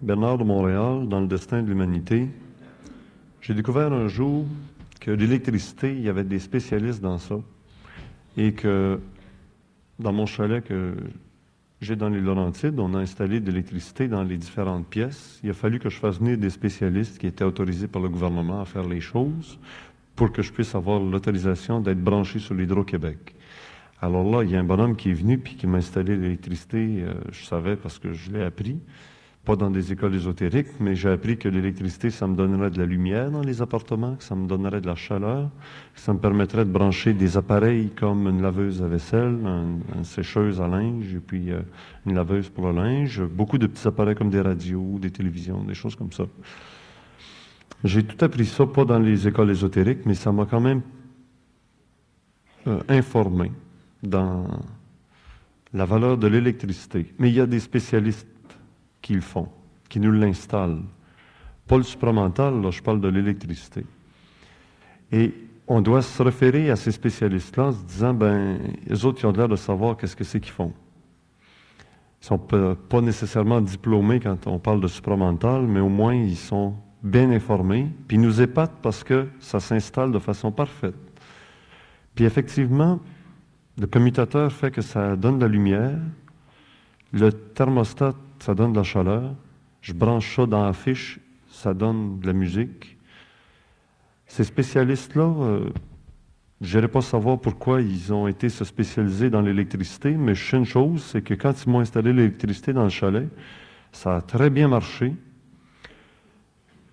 Bernard de Montréal, dans Le destin de l'humanité, j'ai découvert un jour que l'électricité, il y avait des spécialistes dans ça, et que dans mon chalet que j'ai dans les Laurentides, on a installé de l'électricité dans les différentes pièces. Il a fallu que je fasse venir des spécialistes qui étaient autorisés par le gouvernement à faire les choses pour que je puisse avoir l'autorisation d'être branché sur l'Hydro-Québec. Alors là, il y a un bonhomme qui est venu puis qui m'a installé l'électricité. Je savais parce que je l'ai appris. Pas dans des écoles ésotériques, mais j'ai appris que l'électricité, ça me donnerait de la lumière dans les appartements, que ça me donnerait de la chaleur, que ça me permettrait de brancher des appareils comme une laveuse à vaisselle, une sécheuse à linge, et puis une laveuse pour le linge, beaucoup de petits appareils comme des radios, des télévisions, des choses comme ça. J'ai tout appris ça, pas dans les écoles ésotériques, mais ça m'a quand même informé dans la valeur de l'électricité. Mais il y a des spécialistes qui le font, qui nous l'installent. Pas le supramental, là, je parle de l'électricité. Et on doit se référer à ces spécialistes-là en se disant, ben, les autres, ils ont l'air de savoir qu'est-ce que c'est qu'ils font. Ils ne sont pas nécessairement diplômés quand on parle de supramental, mais au moins, ils sont bien informés, puis ils nous épatent parce que ça s'installe de façon parfaite. Puis effectivement, le commutateur fait que ça donne de la lumière, le thermostat, ça donne de la chaleur, je branche ça dans la fiche, ça donne de la musique. Ces spécialistes-là, je n'irai pas savoir pourquoi ils ont été se spécialiser dans l'électricité, mais je sais une chose, c'est que quand ils m'ont installé l'électricité dans le chalet, ça a très bien marché,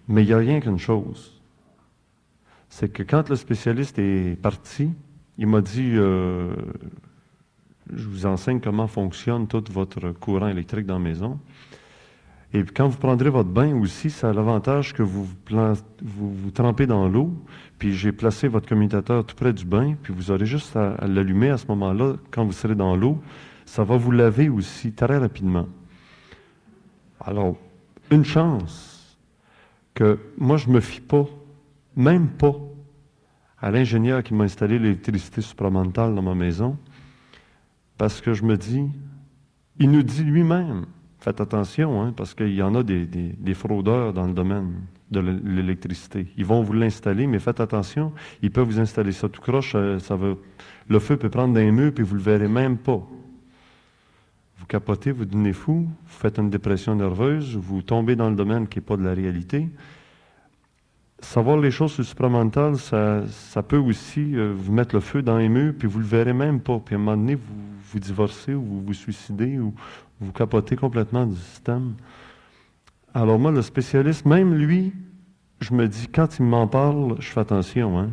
mais il n'y a rien qu'une chose. C'est que quand le spécialiste est parti, il m'a dit, je vous enseigne comment fonctionne tout votre courant électrique dans la maison. Et puis quand vous prendrez votre bain aussi, ça a l'avantage que vous trempez dans l'eau, puis j'ai placé votre commutateur tout près du bain, puis vous aurez juste à l'allumer à ce moment-là, quand vous serez dans l'eau. Ça va vous laver aussi très rapidement. Alors, une chance que moi, je ne me fie pas, même pas, à l'ingénieur qui m'a installé l'électricité supramentale dans ma maison, parce que je me dis, il nous dit lui-même, faites attention, hein, parce qu'il y en a des fraudeurs dans le domaine de l'électricité. Ils vont vous l'installer, mais faites attention, ils peuvent vous installer ça tout croche, le feu peut prendre d'un mur, puis vous ne le verrez même pas. Vous capotez, vous devenez fou, vous faites une dépression nerveuse, vous tombez dans le domaine qui n'est pas de la réalité. Savoir les choses sur le supramental, ça peut aussi vous mettre le feu dans les murs, puis vous ne le verrez même pas. Puis à un moment donné, vous divorcez ou vous vous suicidez ou vous capotez complètement du système. Alors moi, le spécialiste, même lui, je me dis, quand il m'en parle, je fais attention, hein,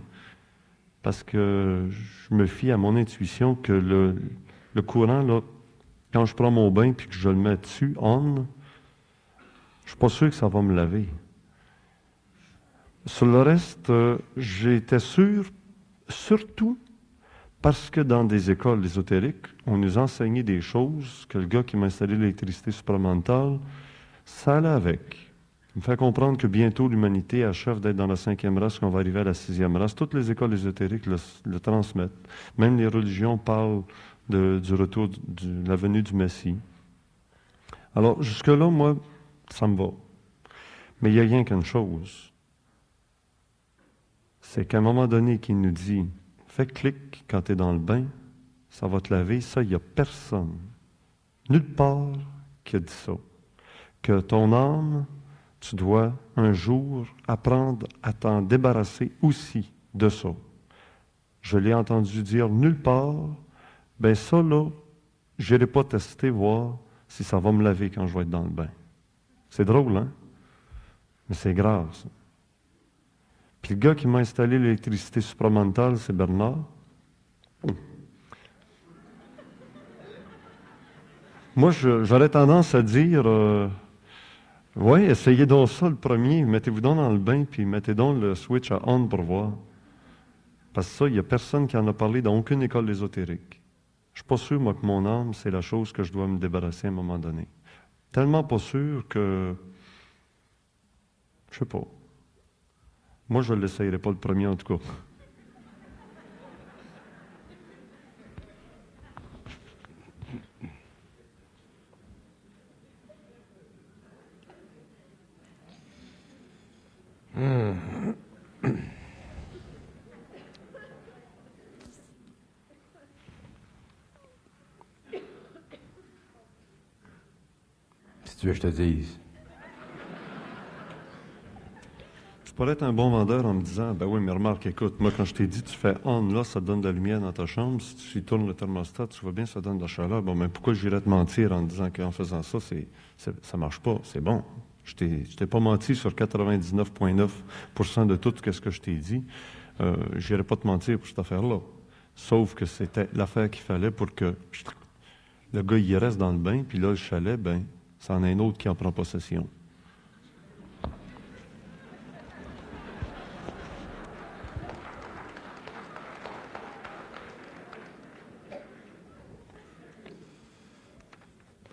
parce que je me fie à mon intuition que le courant, là, quand je prends mon bain puis que je le mets dessus, je suis pas sûr que ça va me laver. Sur le reste, j'étais sûr, surtout parce que dans des écoles ésotériques, on nous enseignait des choses que le gars qui m'a installé l'électricité supramentale, ça allait avec. Il me fait comprendre que bientôt l'humanité achève d'être dans la 5e race, qu'on va arriver à la 6e race. Toutes les écoles ésotériques le transmettent. Même les religions parlent du retour, de la venue du Messie. Alors, jusque-là, moi, ça me va. Mais il n'y a rien qu'une chose. C'est qu'à un moment donné, qu'il nous dit, fais clic quand tu es dans le bain, ça va te laver. Ça, il n'y a personne, nulle part, qui a dit ça. Que ton âme, tu dois un jour apprendre à t'en débarrasser aussi de ça. Je l'ai entendu dire nulle part, ben ça là, je n'irai pas tester, voir si ça va me laver quand je vais être dans le bain. C'est drôle, hein? Mais c'est grave, ça. Puis le gars qui m'a installé l'électricité supramentale, c'est Bernard. Moi, j'aurais tendance à dire, oui, essayez donc ça le premier, mettez-vous donc dans le bain, puis mettez donc le switch à on pour voir. Parce que ça, il n'y a personne qui en a parlé dans aucune école ésotérique. Je ne suis pas sûr, moi, que mon âme, c'est la chose que je dois me débarrasser à un moment donné. Tellement pas sûr que, je sais pas. Moi, je ne l'essayerai pas le premier, en tout cas. tu veux que je te dise? Je pourrais être un bon vendeur en me disant, ben oui, mais remarque, écoute, moi, quand je t'ai dit, tu fais on, là, ça te donne de la lumière dans ta chambre. Si tu tournes le thermostat, tu vois bien, ça donne de la chaleur. Bon, mais pourquoi j'irais te mentir en disant qu'en faisant ça, ça marche pas? C'est bon. Je t'ai pas menti sur 99,9% de tout ce que je t'ai dit. J'irais pas te mentir pour cette affaire-là. Sauf que c'était l'affaire qu'il fallait pour que le gars, il reste dans le bain, puis là, le chalet, ben, c'en est un autre qui en prend possession.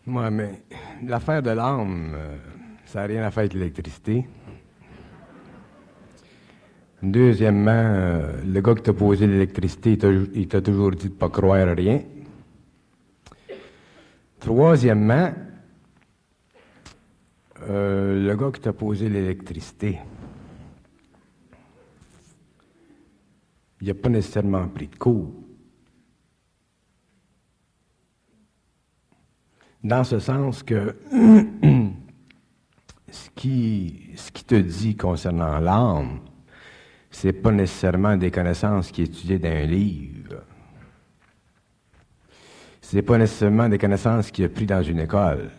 Moi, mais l'affaire de l'âme, ça n'a rien à faire avec l'électricité. Deuxièmement, le gars qui t'a posé l'électricité, il t'a toujours dit de ne pas croire à rien. Troisièmement, le gars qui t'a posé l'électricité, il n'a pas nécessairement pris de cours. Dans ce sens que ce qui te dit concernant l'âme, c'est pas nécessairement des connaissances qui étudiées dans un livre. C'est pas nécessairement des connaissances qu'il a pris dans une école.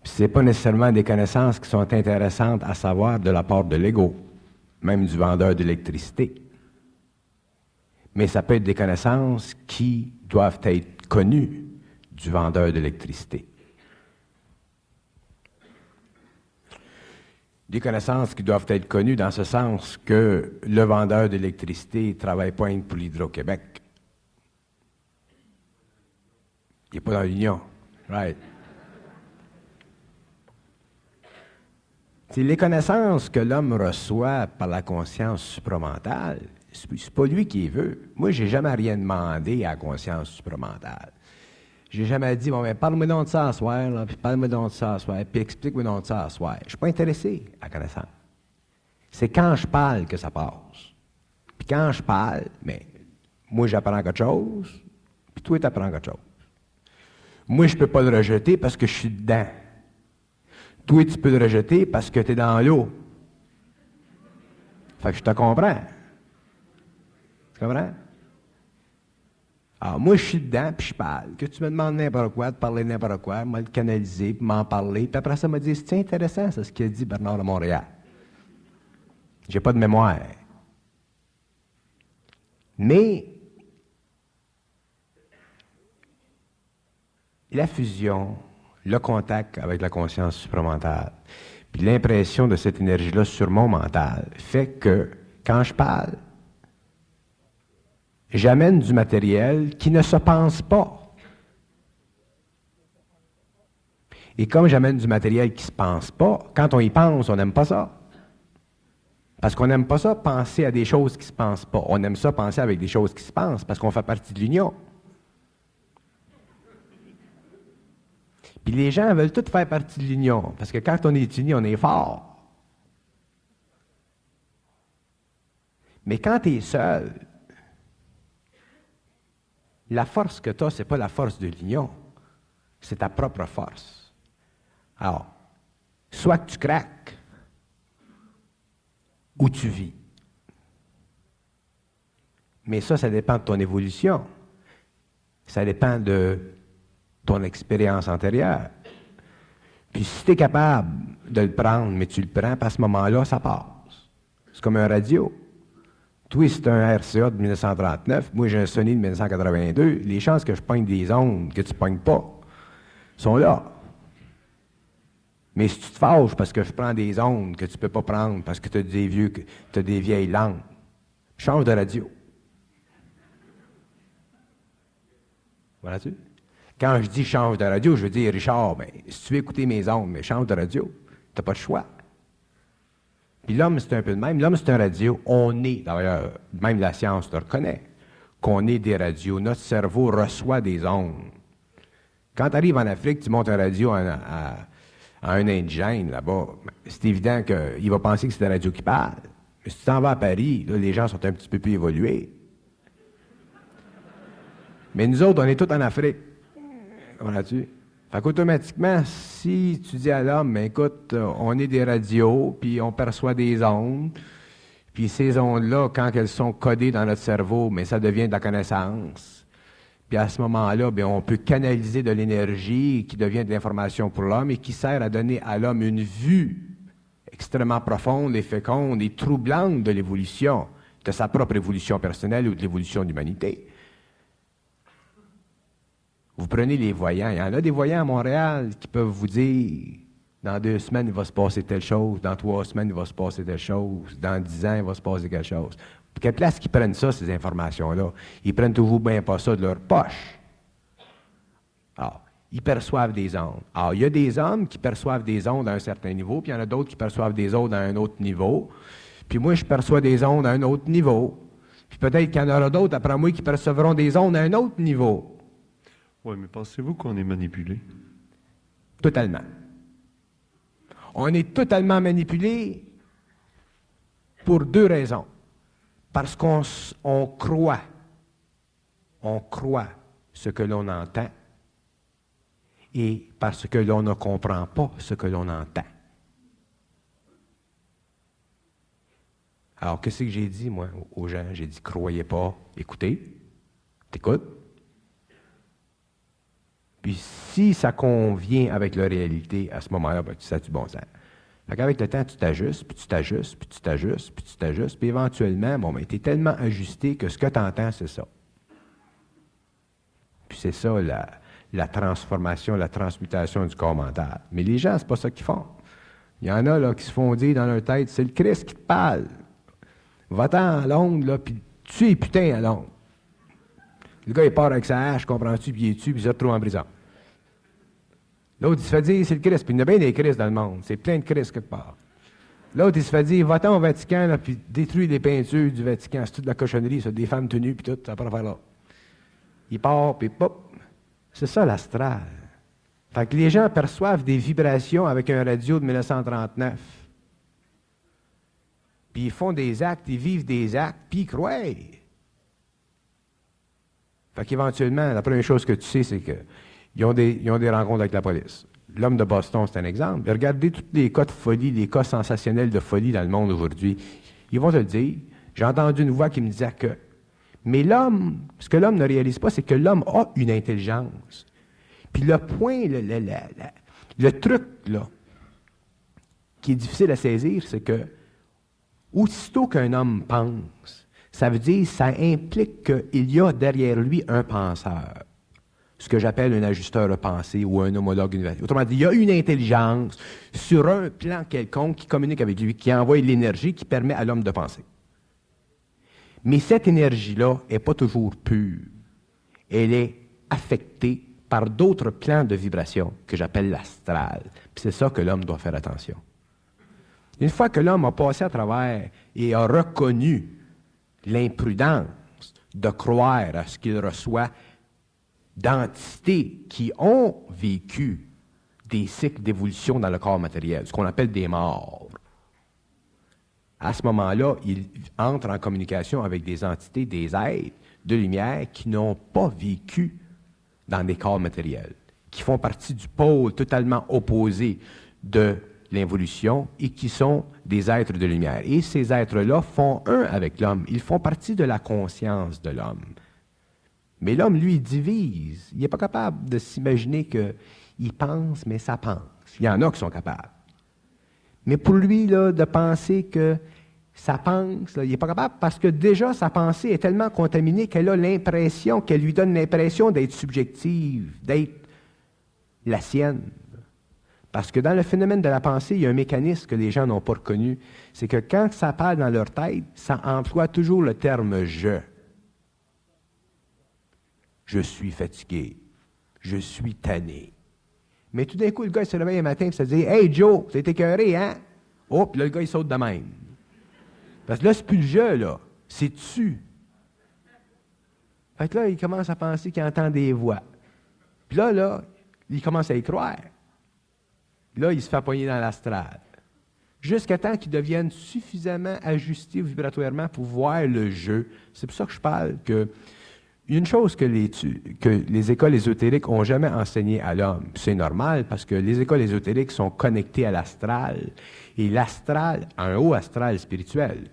Puis c'est pas nécessairement des connaissances qui sont intéressantes à savoir de la part de l'ego, même du vendeur d'électricité. Mais ça peut être des connaissances qui doivent être connues du vendeur d'électricité. Des connaissances qui doivent être connues dans ce sens que le vendeur d'électricité ne travaille pas pour l'Hydro-Québec. Il n'est pas dans l'Union. Right. C'est les connaissances que l'homme reçoit par la conscience supramentale. C'est pas lui qui les veut. Moi, j'ai jamais rien demandé à la conscience supramentale. J'ai jamais dit, bon, ben, parle-moi donc de ça à soir, là, puis parle-moi donc de ça à soir, puis explique-moi donc de ça à soir. Je suis pas intéressé à la connaissance. C'est quand je parle que ça passe. Puis quand je parle, mais moi, j'apprends quelque chose, puis toi, tu apprends quelque chose. Moi, je peux pas le rejeter parce que je suis dedans. Toi, tu peux le rejeter parce que tu es dans l'eau. Fait que je te comprends. Tu comprends? Alors, moi, je suis dedans, puis je parle. Que tu me demandes n'importe quoi, de parler n'importe quoi, moi, le canaliser, puis m'en parler. Puis après ça, me dire, c'est intéressant, ça, ce qu'il a dit Bernard de Montréal. J'ai pas de mémoire. Mais, la fusion, le contact avec la conscience supramentale, puis l'impression de cette énergie-là sur mon mental, fait que, quand je parle, j'amène du matériel qui ne se pense pas. Et comme j'amène du matériel qui ne se pense pas, quand on y pense, on n'aime pas ça. Parce qu'on n'aime pas ça, penser à des choses qui ne se pensent pas. On aime ça, penser avec des choses qui se pensent, parce qu'on fait partie de l'union. Puis les gens veulent tous faire partie de l'union, parce que quand on est uni, on est fort. Mais quand tu es seul, la force que tu as, ce n'est pas la force de l'union, c'est ta propre force. Alors, soit que tu craques, ou tu vis. Mais ça dépend de ton évolution. Ça dépend de ton expérience antérieure. Puis si tu es capable de le prendre, mais tu le prends, puis à ce moment-là, ça passe. C'est comme un radio. Toi, c'est un RCA de 1939. Moi, j'ai un Sony de 1982. Les chances que je pogne des ondes que tu ne pognes pas sont là. Mais si tu te fâches parce que je prends des ondes que tu ne peux pas prendre parce que tu as des vieilles langues, change de radio. Voilà-tu? Quand je dis change de radio, je veux dire, Richard, ben, si tu veux écouter mes ondes, mais change de radio, tu n'as pas de choix. Puis l'homme, c'est un peu de même. L'homme, c'est un radio. On est, d'ailleurs, même la science le reconnaît, qu'on est des radios. Notre cerveau reçoit des ondes. Quand tu arrives en Afrique, tu montes un radio à un indigène là-bas, c'est évident qu'il va penser que c'est la radio qui parle. Mais si tu t'en vas à Paris, là, les gens sont un petit peu plus évolués. Mais nous autres, on est tous en Afrique. Comprends-tu? Fait qu'automatiquement, si tu dis à l'homme, ben, écoute, on est des radios, puis on perçoit des ondes, puis ces ondes-là, quand elles sont codées dans notre cerveau, mais ça devient de la connaissance. Puis à ce moment-là, bien, on peut canaliser de l'énergie qui devient de l'information pour l'homme et qui sert à donner à l'homme une vue extrêmement profonde et féconde et troublante de l'évolution, de sa propre évolution personnelle ou de l'évolution de l'humanité. Vous prenez les voyants. Il y en a des voyants à Montréal qui peuvent vous dire, dans 2 semaines, il va se passer telle chose, dans 3 semaines, il va se passer telle chose, dans 10 ans, il va se passer quelque chose. Pour quelle place qu'ils prennent ça, ces informations-là? Ils prennent toujours bien pas ça de leur poche. Alors, ils perçoivent des ondes. Alors, il y a des hommes qui perçoivent des ondes à un certain niveau, puis il y en a d'autres qui perçoivent des ondes à un autre niveau. Puis moi, je perçois des ondes à un autre niveau. Puis peut-être qu'il y en aura d'autres après moi qui percevront des ondes à un autre niveau. Oui, mais pensez-vous qu'on est manipulé? Totalement. On est totalement manipulé pour 2 raisons. Parce qu'on croit ce que l'on entend et parce que l'on ne comprend pas ce que l'on entend. Alors, qu'est-ce que j'ai dit, moi, aux gens? J'ai dit, croyez pas, écoutez, t'écoutes. Puis si ça convient avec la réalité, à ce moment-là, ben, ça a du bon sens. Fait qu'avec le temps, tu t'ajustes, puis tu t'ajustes, puis tu t'ajustes, puis tu t'ajustes, puis éventuellement, bon, ben, tu es tellement ajusté que ce que tu entends, c'est ça. Puis c'est ça, la transformation, la transmutation du corps mental. Mais les gens, c'est pas ça qu'ils font. Il y en a là, qui se font dire dans leur tête, c'est le Christ qui te parle. Va-t'en à Londres, là, puis tu es putain à Londres. Le gars, il part avec sa hache, comprends-tu, puis il est dessus, puis il se retrouve en prison. L'autre, il se fait dire, c'est le Christ. Puis il y en a bien des Christ dans le monde. C'est plein de Christ quelque part. L'autre, il se fait dire, va-t'en au Vatican, là, puis détruis les peintures du Vatican. C'est toute de la cochonnerie, ça, des femmes tenues, puis tout, ça va pas faire là. Il part, puis pop. C'est ça, l'astral. Fait que les gens perçoivent des vibrations avec un radio de 1939. Puis ils font des actes, ils vivent des actes, puis ils croient. Fait qu'éventuellement, la première chose que tu sais, c'est qu'ils ont des rencontres avec la police. L'homme de Boston, c'est un exemple. Regardez tous les cas de folie, les cas sensationnels de folie dans le monde aujourd'hui. Ils vont te le dire. J'ai entendu une voix qui me disait que. Mais l'homme, ce que l'homme ne réalise pas, c'est que l'homme a une intelligence. Puis le point, le truc, là, qui est difficile à saisir, c'est que, aussitôt qu'un homme pense, ça veut dire, ça implique qu'il y a derrière lui un penseur. Ce que j'appelle un ajusteur de pensée ou un homologue universel. Autrement dit, il y a une intelligence sur un plan quelconque qui communique avec lui, qui envoie l'énergie qui permet à l'homme de penser. Mais cette énergie-là n'est pas toujours pure. Elle est affectée par d'autres plans de vibration que j'appelle l'astral. Puis c'est ça que l'homme doit faire attention. Une fois que l'homme a passé à travers et a reconnu l'imprudence de croire à ce qu'il reçoit d'entités qui ont vécu des cycles d'évolution dans le corps matériel, ce qu'on appelle des morts. À ce moment-là, il entre en communication avec des entités, des êtres de lumière qui n'ont pas vécu dans des corps matériels, qui font partie du pôle totalement opposé de l'involution et qui sont des êtres de lumière. Et ces êtres-là font un avec l'homme. Ils font partie de la conscience de l'homme. Mais l'homme, lui, il divise. Il n'est pas capable de s'imaginer qu'il pense, mais ça pense. Il y en a qui sont capables. Mais pour lui, là, de penser que ça pense, là, il n'est pas capable parce que déjà, sa pensée est tellement contaminée qu'elle a l'impression, qu'elle lui donne l'impression d'être subjective, d'être la sienne. Parce que dans le phénomène de la pensée, il y a un mécanisme que les gens n'ont pas reconnu. C'est que quand ça parle dans leur tête, ça emploie toujours le terme « je ». Je suis fatigué. Je suis tanné. Mais tout d'un coup, le gars, il se réveille un matin et se dit « Hey Joe, t'es écœuré, hein? » Oh, puis là, le gars, il saute de même. Parce que là, c'est plus le jeu, là. C'est tu. Fait que là, il commence à penser qu'il entend des voix. Puis là, il commence à y croire. Là, il se fait pogner dans l'astral. Jusqu'à temps qu'il devienne suffisamment ajusté vibratoirement pour voir le jeu. C'est pour ça que je parle que une chose que les écoles ésotériques n'ont jamais enseigné à l'homme, c'est normal parce que les écoles ésotériques sont connectées à l'astral, et l'astral a un haut astral spirituel.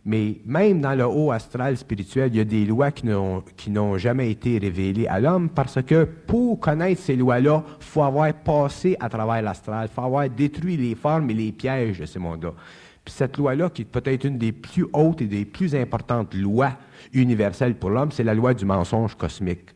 Mais même dans le haut astral spirituel, il y a des lois qui n'ont jamais été révélées à l'homme parce que pour connaître ces lois-là, il faut avoir passé à travers l'astral, il faut avoir détruit les formes et les pièges de ces mondes-là. Puis cette loi-là, qui est peut-être une des plus hautes et des plus importantes lois universelles pour l'homme, c'est la loi du mensonge cosmique.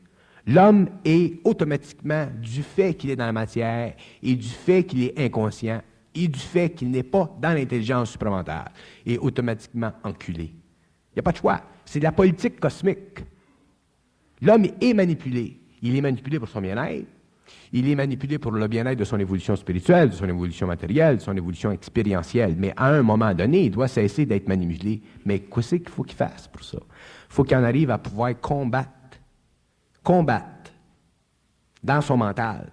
L'homme est automatiquement, du fait qu'il est dans la matière et du fait qu'il est inconscient et du fait qu'il n'est pas dans l'intelligence supramentale, est automatiquement enculé. Il n'y a pas de choix. C'est de la politique cosmique. L'homme est manipulé. Il est manipulé pour son bien-être. Il est manipulé pour le bien-être de son évolution spirituelle, de son évolution matérielle, de son évolution expérientielle. Mais à un moment donné, il doit cesser d'être manipulé. Mais qu'est-ce qu'il faut qu'il fasse pour ça? Il faut qu'il en arrive à pouvoir combattre dans son mental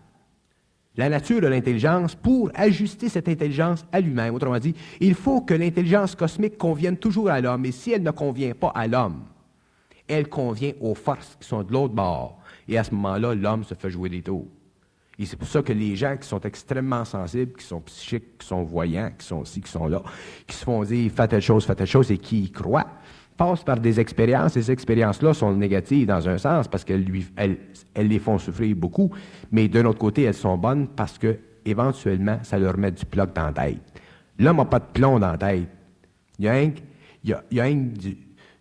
la nature de l'intelligence pour ajuster cette intelligence à lui-même. Autrement dit, il faut que l'intelligence cosmique convienne toujours à l'homme. Et si elle ne convient pas à l'homme, elle convient aux forces qui sont de l'autre bord. Et à ce moment-là, l'homme se fait jouer des tours. Et c'est pour ça que les gens qui sont extrêmement sensibles, qui sont psychiques, qui sont voyants, qui sont ci, qui sont là, qui se font dire « fais telle chose », et qui y croient, passent par des expériences. Ces expériences-là sont négatives dans un sens parce qu'elles les font souffrir beaucoup, mais d'un autre côté, elles sont bonnes parce que éventuellement, ça leur met du plomb dans la tête. L'homme n'a pas de plomb dans la tête. Il y a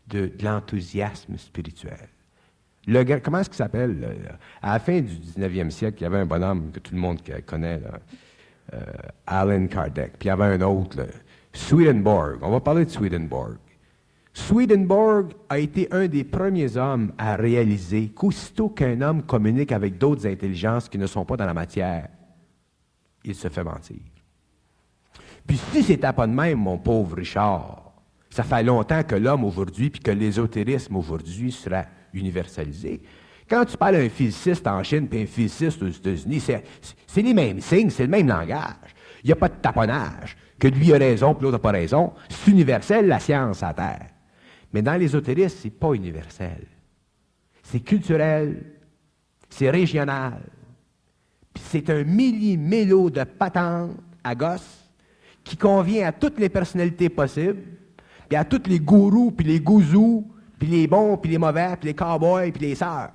de l'enthousiasme spirituel. Le gars, comment est-ce qu'il s'appelle? À la fin du 19e siècle, il y avait un bonhomme que tout le monde connaît, Allan Kardec. Puis il y avait un autre, Swedenborg. On va parler de Swedenborg. Swedenborg a été un des premiers hommes à réaliser qu'aussitôt qu'un homme communique avec d'autres intelligences qui ne sont pas dans la matière, il se fait mentir. Puis si c'était pas de même, mon pauvre Richard, ça fait longtemps que l'homme aujourd'hui, puis que l'ésotérisme aujourd'hui sera universalisé. Quand tu parles à un physiciste en Chine puis un physiciste aux États-Unis, c'est les mêmes signes, c'est le même langage. Il n'y a pas de taponnage. Que lui a raison puis l'autre n'a pas raison. C'est universel, la science à terre. Mais dans l'ésotérisme, c'est pas universel. C'est culturel, c'est régional. Puis c'est un millimélo de patente à gosse qui convient à toutes les personnalités possibles, puis à tous les gourous, puis les gouzous, puis les bons, puis les mauvais, puis les cow-boys, puis les sœurs.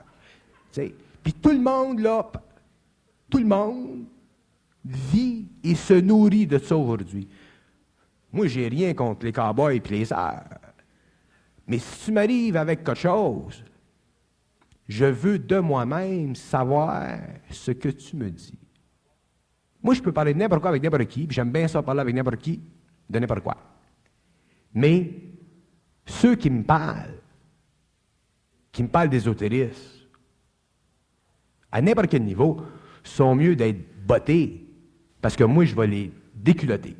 Puis tout le monde, là, tout le monde vit et se nourrit de ça aujourd'hui. Moi, j'ai rien contre les cow-boys et les sœurs. Mais si tu m'arrives avec quelque chose, je veux de moi-même savoir ce que tu me dis. Moi, je peux parler de n'importe quoi avec n'importe qui, puis j'aime bien ça parler avec n'importe qui, de n'importe quoi. Mais ceux qui me parlent d'ésotérisme, à n'importe quel niveau, sont mieux d'être bottés, parce que moi, je vais les déculotter.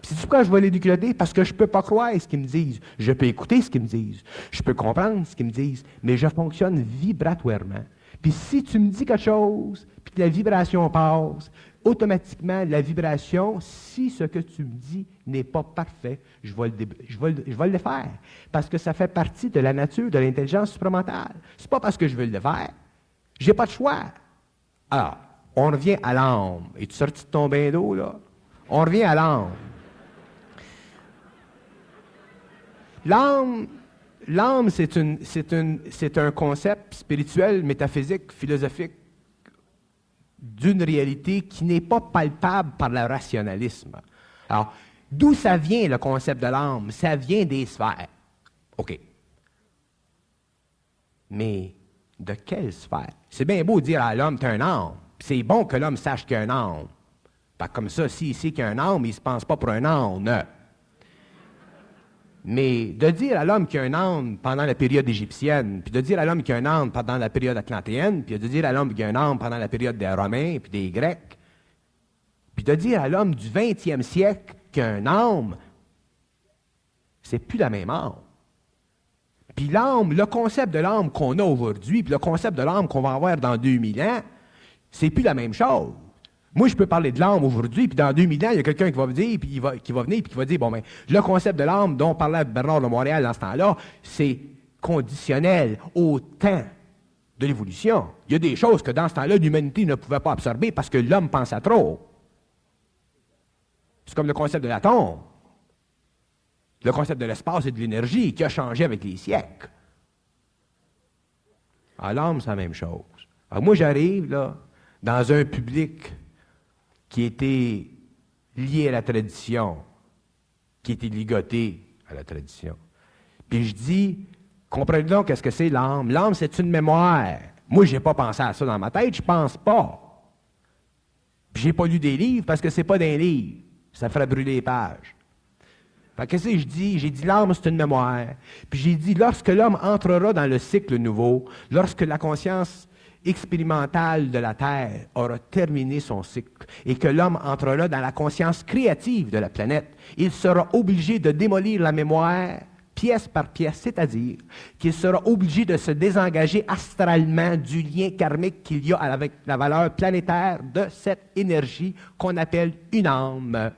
C'est pourquoi je vais les déculotter? Parce que je ne peux pas croire ce qu'ils me disent. Je peux écouter ce qu'ils me disent. Je peux comprendre ce qu'ils me disent, mais je fonctionne vibratoirement. Puis si tu me dis quelque chose, puis que la vibration passe, automatiquement, la vibration, si ce que tu me dis n'est pas parfait, je vais le faire. Parce que ça fait partie de la nature de l'intelligence supramentale. C'est pas parce que je veux le faire. J'ai pas de choix. Alors, on revient à l'âme. Es-tu sorti de ton bain d'eau, là? On revient à l'âme. L'âme, c'est un concept spirituel, métaphysique, philosophique, d'une réalité qui n'est pas palpable par le rationalisme. Alors, d'où ça vient le concept de l'âme? Ça vient des sphères. OK. Mais de quelle sphère? C'est bien beau de dire à l'homme, tu as un âme. C'est bon que l'homme sache qu'il y a un âme. Pas comme ça, s'il sait qu'il y a un âme, il ne se pense pas pour un âne. Mais de dire à l'homme qu'il y a un âme pendant la période égyptienne, puis de dire à l'homme qu'il y a un âme pendant la période atlantéenne, puis de dire à l'homme qu'il y a un âme pendant la période des Romains puis des Grecs, puis de dire à l'homme du 20e siècle qu'il y a un âme, c'est plus la même âme. Puis l'âme, le concept de l'âme qu'on a aujourd'hui, puis le concept de l'âme qu'on va avoir dans 2000 ans, c'est plus la même chose. Moi, je peux parler de l'âme aujourd'hui, puis dans 2000 ans, il y a quelqu'un qui va me dire, puis qui va venir, puis qui va dire, bon, ben, le concept de l'âme dont parlait Bernard de Montréal dans ce temps-là, c'est conditionnel au temps de l'évolution. Il y a des choses que dans ce temps-là, l'humanité ne pouvait pas absorber parce que l'homme pensait trop. C'est comme le concept de l'atome, le concept de l'espace et de l'énergie qui a changé avec les siècles. À l'homme, c'est la même chose. Alors moi, j'arrive là, dans un public qui était lié à la tradition, qui était ligoté à la tradition. Puis je dis, comprenez donc qu'est-ce que c'est l'âme. L'âme, c'est une mémoire. Moi, je n'ai pas pensé à ça dans ma tête, je pense pas. Puis j'ai pas lu des livres parce que c'est pas des livres. Ça ferait brûler les pages. Fait que qu'est-ce que je dis? J'ai dit l'âme, c'est une mémoire. Puis j'ai dit, lorsque l'homme entrera dans le cycle nouveau, lorsque la conscience expérimentale de la Terre aura terminé son cycle et que l'homme entrera dans la conscience créative de la planète, il sera obligé de démolir la mémoire pièce par pièce, c'est-à-dire qu'il sera obligé de se désengager astralement du lien karmique qu'il y a avec la valeur planétaire de cette énergie qu'on appelle une âme.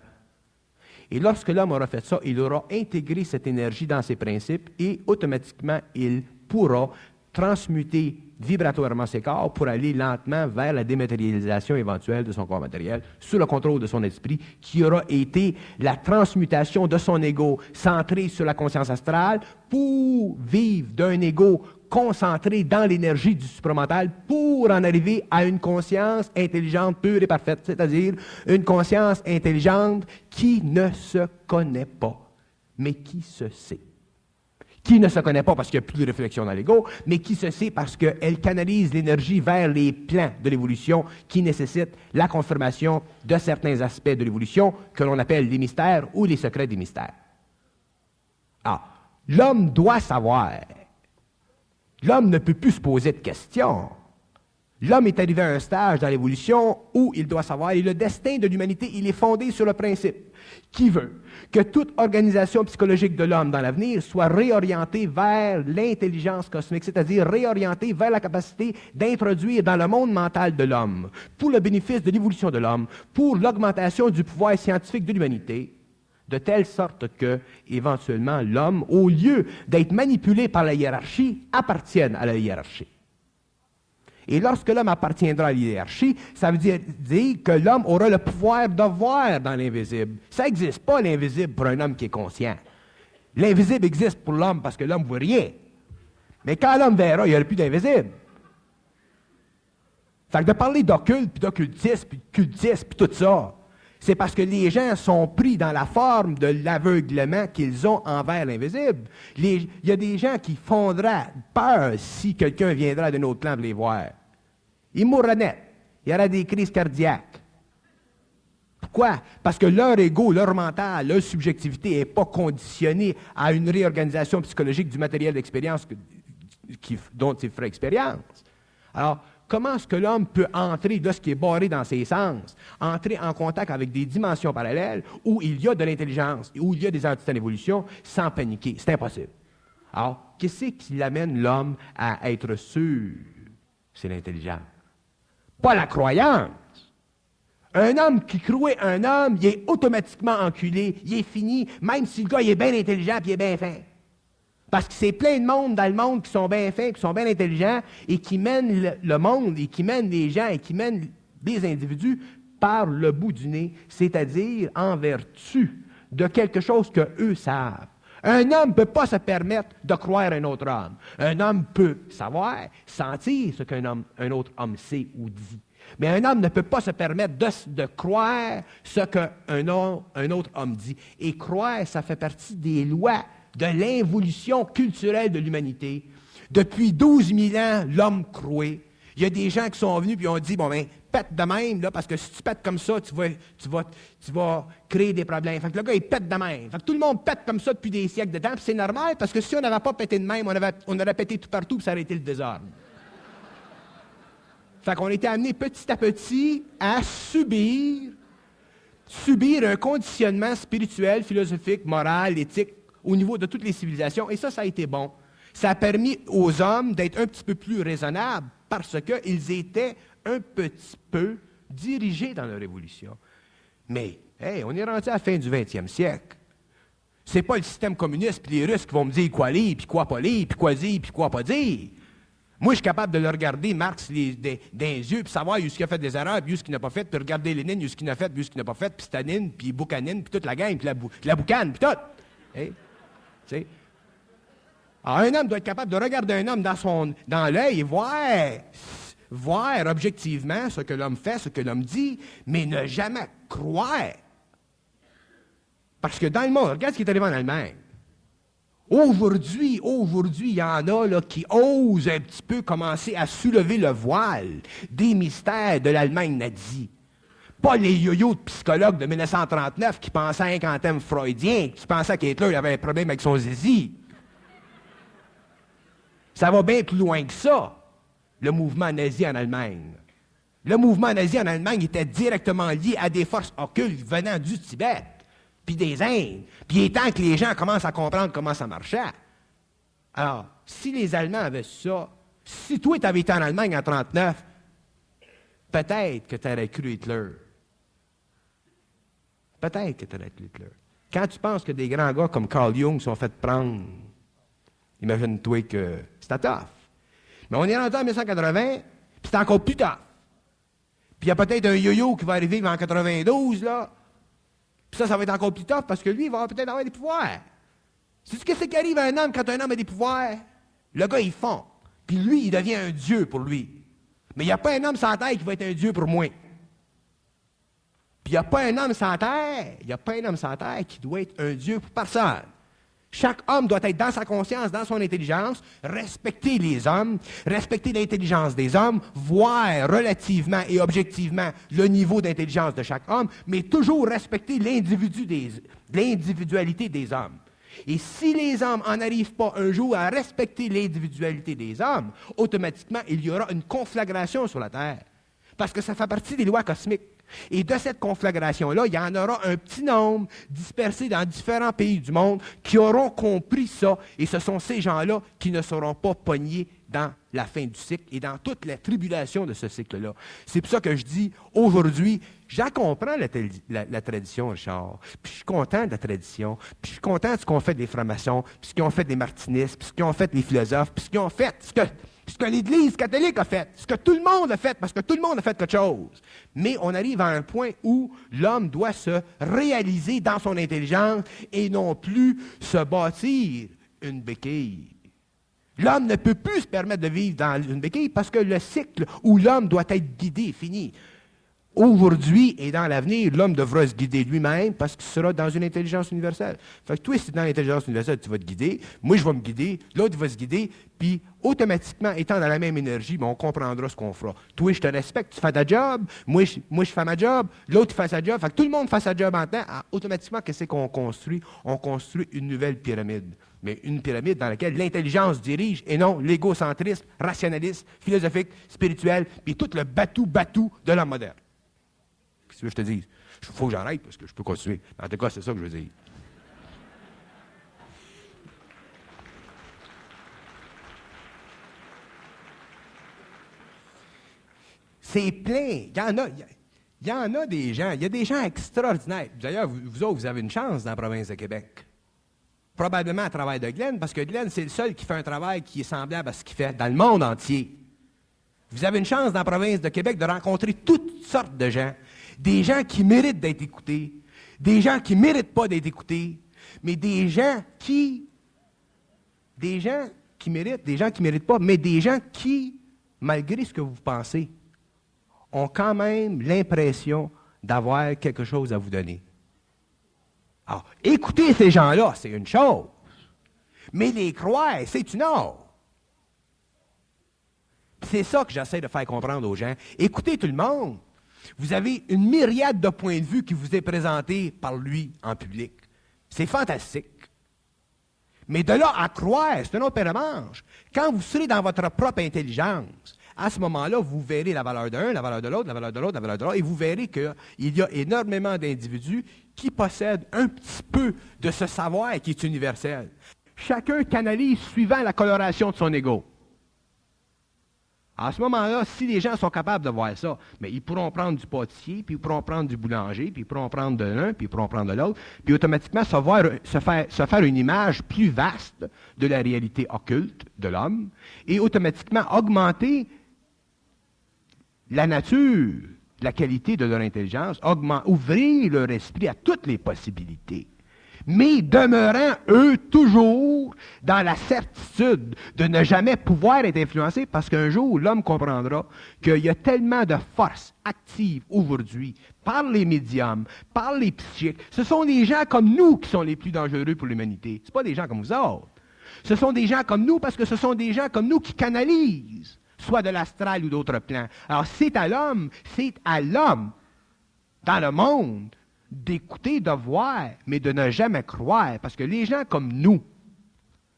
Et lorsque l'homme aura fait ça, il aura intégré cette énergie dans ses principes et automatiquement, il pourra transmuter vibratoirement ses corps pour aller lentement vers la dématérialisation éventuelle de son corps matériel, sous le contrôle de son esprit, qui aura été la transmutation de son ego centré sur la conscience astrale pour vivre d'un ego concentré dans l'énergie du supramental pour en arriver à une conscience intelligente, pure et parfaite, c'est-à-dire une conscience intelligente qui ne se connaît pas, mais qui se sait. Qui ne se connaît pas parce qu'il n'y a plus de réflexion dans l'ego, mais qui se sait parce qu'elle canalise l'énergie vers les plans de l'évolution qui nécessitent la confirmation de certains aspects de l'évolution que l'on appelle les mystères ou les secrets des mystères. Ah, l'homme doit savoir. L'homme ne peut plus se poser de questions. L'homme est arrivé à un stage dans l'évolution où il doit savoir, et le destin de l'humanité, il est fondé sur le principe qui veut que toute organisation psychologique de l'homme dans l'avenir soit réorientée vers l'intelligence cosmique, c'est-à-dire réorientée vers la capacité d'introduire dans le monde mental de l'homme, pour le bénéfice de l'évolution de l'homme, pour l'augmentation du pouvoir scientifique de l'humanité, de telle sorte que, éventuellement, l'homme, au lieu d'être manipulé par la hiérarchie, appartienne à la hiérarchie. Et lorsque l'homme appartiendra à la hiérarchie, ça veut dire que l'homme aura le pouvoir de voir dans l'invisible. Ça n'existe pas, l'invisible, pour un homme qui est conscient. L'invisible existe pour l'homme parce que l'homme ne voit rien. Mais quand l'homme verra, il n'y aura plus d'invisible. Fait que de parler d'occulte, puis d'occultisme, puis de cultisme, puis tout ça, c'est parce que les gens sont pris dans la forme de l'aveuglement qu'ils ont envers l'invisible. Il y a des gens qui fondraient peur si quelqu'un viendrait d'un autre plan de les voir. Ils mourraient net. Il y aurait des crises cardiaques. Pourquoi? Parce que leur ego, leur mental, leur subjectivité n'est pas conditionnée à une réorganisation psychologique du matériel d'expérience dont il ferait expérience. Alors, comment est-ce que l'homme peut entrer de ce qui est barré dans ses sens, entrer en contact avec des dimensions parallèles où il y a de l'intelligence, où il y a des entités en évolution, sans paniquer? C'est impossible. Alors, qu'est-ce qui amène l'homme à être sûr? C'est l'intelligence. Pas la croyance. Un homme qui croit un homme, il est automatiquement enculé, il est fini, même si le gars il est bien intelligent et il est bien fin. Parce que c'est plein de monde dans le monde qui sont bien fins, qui sont bien intelligents et qui mènent le monde et qui mènent les gens et qui mènent des individus par le bout du nez, c'est-à-dire en vertu de quelque chose qu'eux savent. Un homme ne peut pas se permettre de croire un autre homme. Un homme peut savoir, sentir ce un autre homme sait ou dit. Mais un homme ne peut pas se permettre de croire ce qu'un autre homme dit. Et croire, ça fait partie des lois de l'involution culturelle de l'humanité. Depuis 12 000 ans, l'homme croit. Il y a des gens qui sont venus et ont dit, bon ben, pète de même, là, parce que si tu pètes comme ça, tu vas créer des problèmes. Fait que le gars, il pète de même. Fait que tout le monde pète comme ça depuis des siècles de temps, puis c'est normal, parce que si on n'avait pas pété de même, on aurait pété tout partout, puis ça aurait été le désordre. Fait qu'on était amené petit à petit à subir un conditionnement spirituel, philosophique, moral, éthique, au niveau de toutes les civilisations, et ça a été bon. Ça a permis aux hommes d'être un petit peu plus raisonnables parce qu'ils étaient un petit peu dirigés dans leur évolution. Mais, hey, on est rendu à la fin du 20e siècle. C'est pas le système communiste puis les Russes qui vont me dire quoi lire, puis quoi pas lire, puis quoi dire, puis quoi pas dire. Moi, je suis capable de le regarder, Marx, dans les yeux, puis savoir où ce qu'il a fait des erreurs, puis où ce qu'il n'a pas fait, puis regarder Lénine, où ce qu'il a fait, puis où ce qu'il n'a pas fait, puis Staline, puis Boukhanine, puis toute la gang, puis la boucane, puis tout. Hey? T'sais? Alors, un homme doit être capable de regarder un homme dans l'œil et voir objectivement ce que l'homme fait, ce que l'homme dit, mais ne jamais croire. Parce que dans le monde, regarde ce qui est arrivé en Allemagne. Aujourd'hui, il y en a là, qui osent un petit peu commencer à soulever le voile des mystères de l'Allemagne nazie. Pas les yo-yo de psychologues de 1939 qui pensaient à un quantum freudien, qui pensaient qu'Hitler avait un problème avec son zizi. Ça va bien plus loin que ça, le mouvement nazi en Allemagne. Le mouvement nazi en Allemagne était directement lié à des forces occultes venant du Tibet, puis des Indes. Puis il est temps que les gens commencent à comprendre comment ça marchait. Alors, si les Allemands avaient ça, si toi, tu avais été en Allemagne en 1939, peut-être que tu aurais cru Hitler. Peut-être que tu aurais cru Hitler. Quand tu penses que des grands gars comme Carl Jung sont fait prendre, imagine-toi que c'était tough. Mais on est rentré en 1980, puis c'est encore plus tough. Puis il y a peut-être un yo-yo qui va arriver en 92, là. Puis ça va être encore plus tough parce que lui, il va peut-être avoir des pouvoirs. Sais-tu qu'est-ce qui arrive à un homme quand un homme a des pouvoirs? Le gars, il fond. Puis lui, il devient un dieu pour lui. Mais il n'y a pas un homme sans terre qui va être un dieu pour moi. Puis il n'y a pas un homme sans terre, qui doit être un dieu pour personne. Chaque homme doit être dans sa conscience, dans son intelligence, respecter les hommes, respecter l'intelligence des hommes, voir relativement et objectivement le niveau d'intelligence de chaque homme, mais toujours respecter l'individualité des hommes. Et si les hommes n'en arrivent pas un jour à respecter l'individualité des hommes, automatiquement, il y aura une conflagration sur la Terre. Parce que ça fait partie des lois cosmiques. Et de cette conflagration-là, il y en aura un petit nombre dispersés dans différents pays du monde qui auront compris ça. Et ce sont ces gens-là qui ne seront pas pognés dans la fin du cycle et dans toute la tribulation de ce cycle-là. C'est pour ça que je dis, aujourd'hui, j'en comprends la tradition, Richard. Puis je suis content de la tradition. Puis je suis content de ce qu'ont fait les francs-maçons, puis ce qu'ont fait les martinistes, puis ce qu'ont fait les philosophes, puis ce qu'ils ont fait, ce que l'Église catholique a fait, ce que tout le monde a fait, parce que tout le monde a fait quelque chose. Mais on arrive à un point où l'homme doit se réaliser dans son intelligence et non plus se bâtir une béquille. L'homme ne peut plus se permettre de vivre dans une béquille parce que le cycle où l'homme doit être guidé est fini. Aujourd'hui et dans l'avenir, l'homme devra se guider lui-même parce qu'il sera dans une intelligence universelle. Fait que toi, si tu es dans l'intelligence universelle, tu vas te guider. Moi, je vais me guider. L'autre va se guider. Puis, automatiquement, étant dans la même énergie, on comprendra ce qu'on fera. Toi, je te respecte, tu fais ta job. Moi, je fais ma job. L'autre fait sa job. Fait que tout le monde fait sa job en temps. Automatiquement, qu'est-ce qu'on construit? On construit une nouvelle pyramide. Mais une pyramide dans laquelle l'intelligence dirige et non l'égocentrisme, rationaliste, philosophique, spirituel, puis tout le batou de l'homme moderne. Qu'est-ce que je te dis? Il faut que j'arrête parce que je peux continuer. En tout cas, c'est ça que je veux dire. C'est plein. Il y en a des gens. Il y a des gens extraordinaires. D'ailleurs, vous autres, vous avez une chance dans la province de Québec. Probablement à travers de Glenn, parce que Glenn, c'est le seul qui fait un travail qui est semblable à ce qu'il fait dans le monde entier. Vous avez une chance dans la province de Québec de rencontrer toutes sortes de gens. Des gens qui méritent d'être écoutés, des gens qui ne méritent pas d'être écoutés, mais des gens qui méritent, des gens qui ne méritent pas, mais des gens qui, malgré ce que vous pensez, ont quand même l'impression d'avoir quelque chose à vous donner. Alors, écouter ces gens-là, c'est une chose, mais les croire, c'est une autre. C'est ça que j'essaie de faire comprendre aux gens. Écoutez tout le monde. Vous avez une myriade de points de vue qui vous est présenté par lui en public. C'est fantastique. Mais de là à croire, c'est un autre paire de manches. Quand vous serez dans votre propre intelligence, à ce moment-là, vous verrez la valeur d'un, la valeur de l'autre, la valeur de l'autre, la valeur de l'autre, et vous verrez qu'il y a énormément d'individus qui possèdent un petit peu de ce savoir qui est universel. Chacun canalise suivant la coloration de son ego. À ce moment-là, si les gens sont capables de voir ça, mais ils pourront prendre du pâtissier, puis ils pourront prendre du boulanger, puis ils pourront prendre de l'un, puis ils pourront prendre de l'autre, puis automatiquement se faire une image plus vaste de la réalité occulte de l'homme, et automatiquement augmenter la nature, la qualité de leur intelligence, ouvrir leur esprit à toutes les possibilités, mais demeurant, eux, toujours dans la certitude de ne jamais pouvoir être influencés, parce qu'un jour, l'homme comprendra qu'il y a tellement de forces actives aujourd'hui par les médiums, par les psychiques. Ce sont des gens comme nous qui sont les plus dangereux pour l'humanité. Ce pas des gens comme vous autres. Ce sont des gens comme nous parce que ce sont des gens comme nous qui canalisent, soit de l'astral ou d'autres plans. Alors, c'est à l'homme, dans le monde, d'écouter, de voir, mais de ne jamais croire. Parce que les gens comme nous,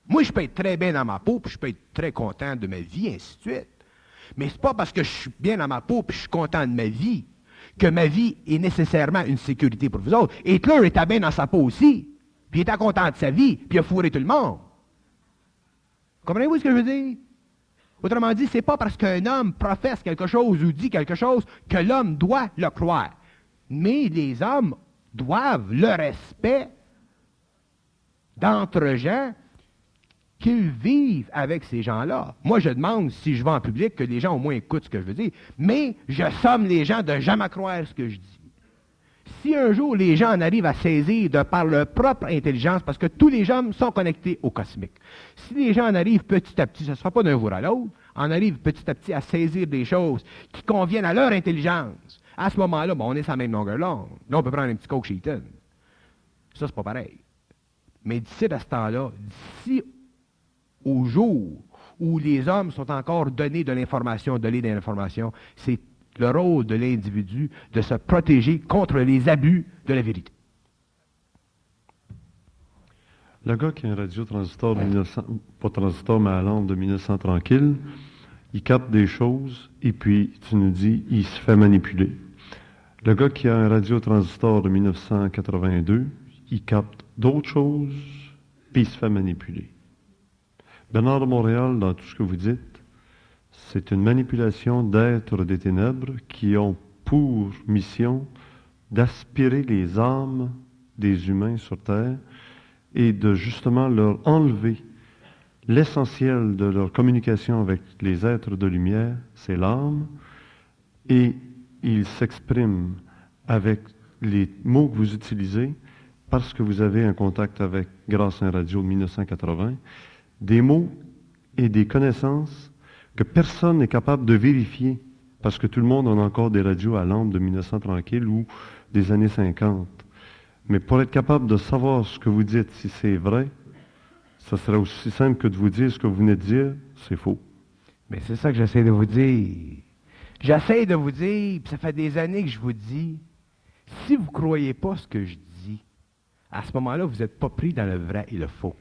moi, je peux être très bien dans ma peau, puis je peux être très content de ma vie, ainsi de suite. Mais c'est pas parce que je suis bien dans ma peau, puis je suis content de ma vie, que ma vie est nécessairement une sécurité pour vous autres. Hitler était bien dans sa peau aussi, puis il était content de sa vie, puis il a fourré tout le monde. Comprenez-vous ce que je veux dire? Autrement dit, c'est pas parce qu'un homme professe quelque chose ou dit quelque chose que l'homme doit le croire. Mais les hommes doivent le respect d'entre gens qu'ils vivent avec ces gens-là. Moi, je demande, si je vais en public, que les gens au moins écoutent ce que je veux dire, mais je somme les gens de jamais croire ce que je dis. Si un jour les gens en arrivent à saisir de par leur propre intelligence, parce que tous les hommes sont connectés au cosmique, si les gens en arrivent petit à petit, ça ne se fera pas d'un jour à l'autre, en arrivent petit à petit à saisir des choses qui conviennent à leur intelligence, à ce moment-là, bon, on est sur la même longueur d'onde. Là, on peut prendre un petit coke Sheaton. Ça, c'est pas pareil. Mais d'ici à ce temps-là, d'ici au jour où les hommes sont encore donnés de l'information, c'est le rôle de l'individu de se protéger contre les abus de la vérité. Le gars qui a un radiotransistor de 1900, pas transistor, mais à lampe de 1900 tranquille, il capte des choses et puis tu nous dis, il se fait manipuler. Le gars qui a un radiotransistor de 1982, il capte d'autres choses puis il se fait manipuler. Bernard de Montréal, dans tout ce que vous dites, c'est une manipulation d'êtres des ténèbres qui ont pour mission d'aspirer les âmes des humains sur Terre et de justement leur enlever l'essentiel de leur communication avec les êtres de lumière, c'est l'âme, et ils s'expriment avec les mots que vous utilisez parce que vous avez un contact avec, grâce à un radio de 1980, des mots et des connaissances que personne n'est capable de vérifier parce que tout le monde en a encore des radios à lampe de 1900 tranquille ou des années 50. Mais pour être capable de savoir ce que vous dites, si c'est vrai, ça serait aussi simple que de vous dire ce que vous venez de dire, c'est faux. Mais c'est ça que j'essaie de vous dire. J'essaie de vous dire, puis ça fait des années que je vous dis, si vous ne croyez pas ce que je dis, à ce moment-là, vous n'êtes pas pris dans le vrai et le faux.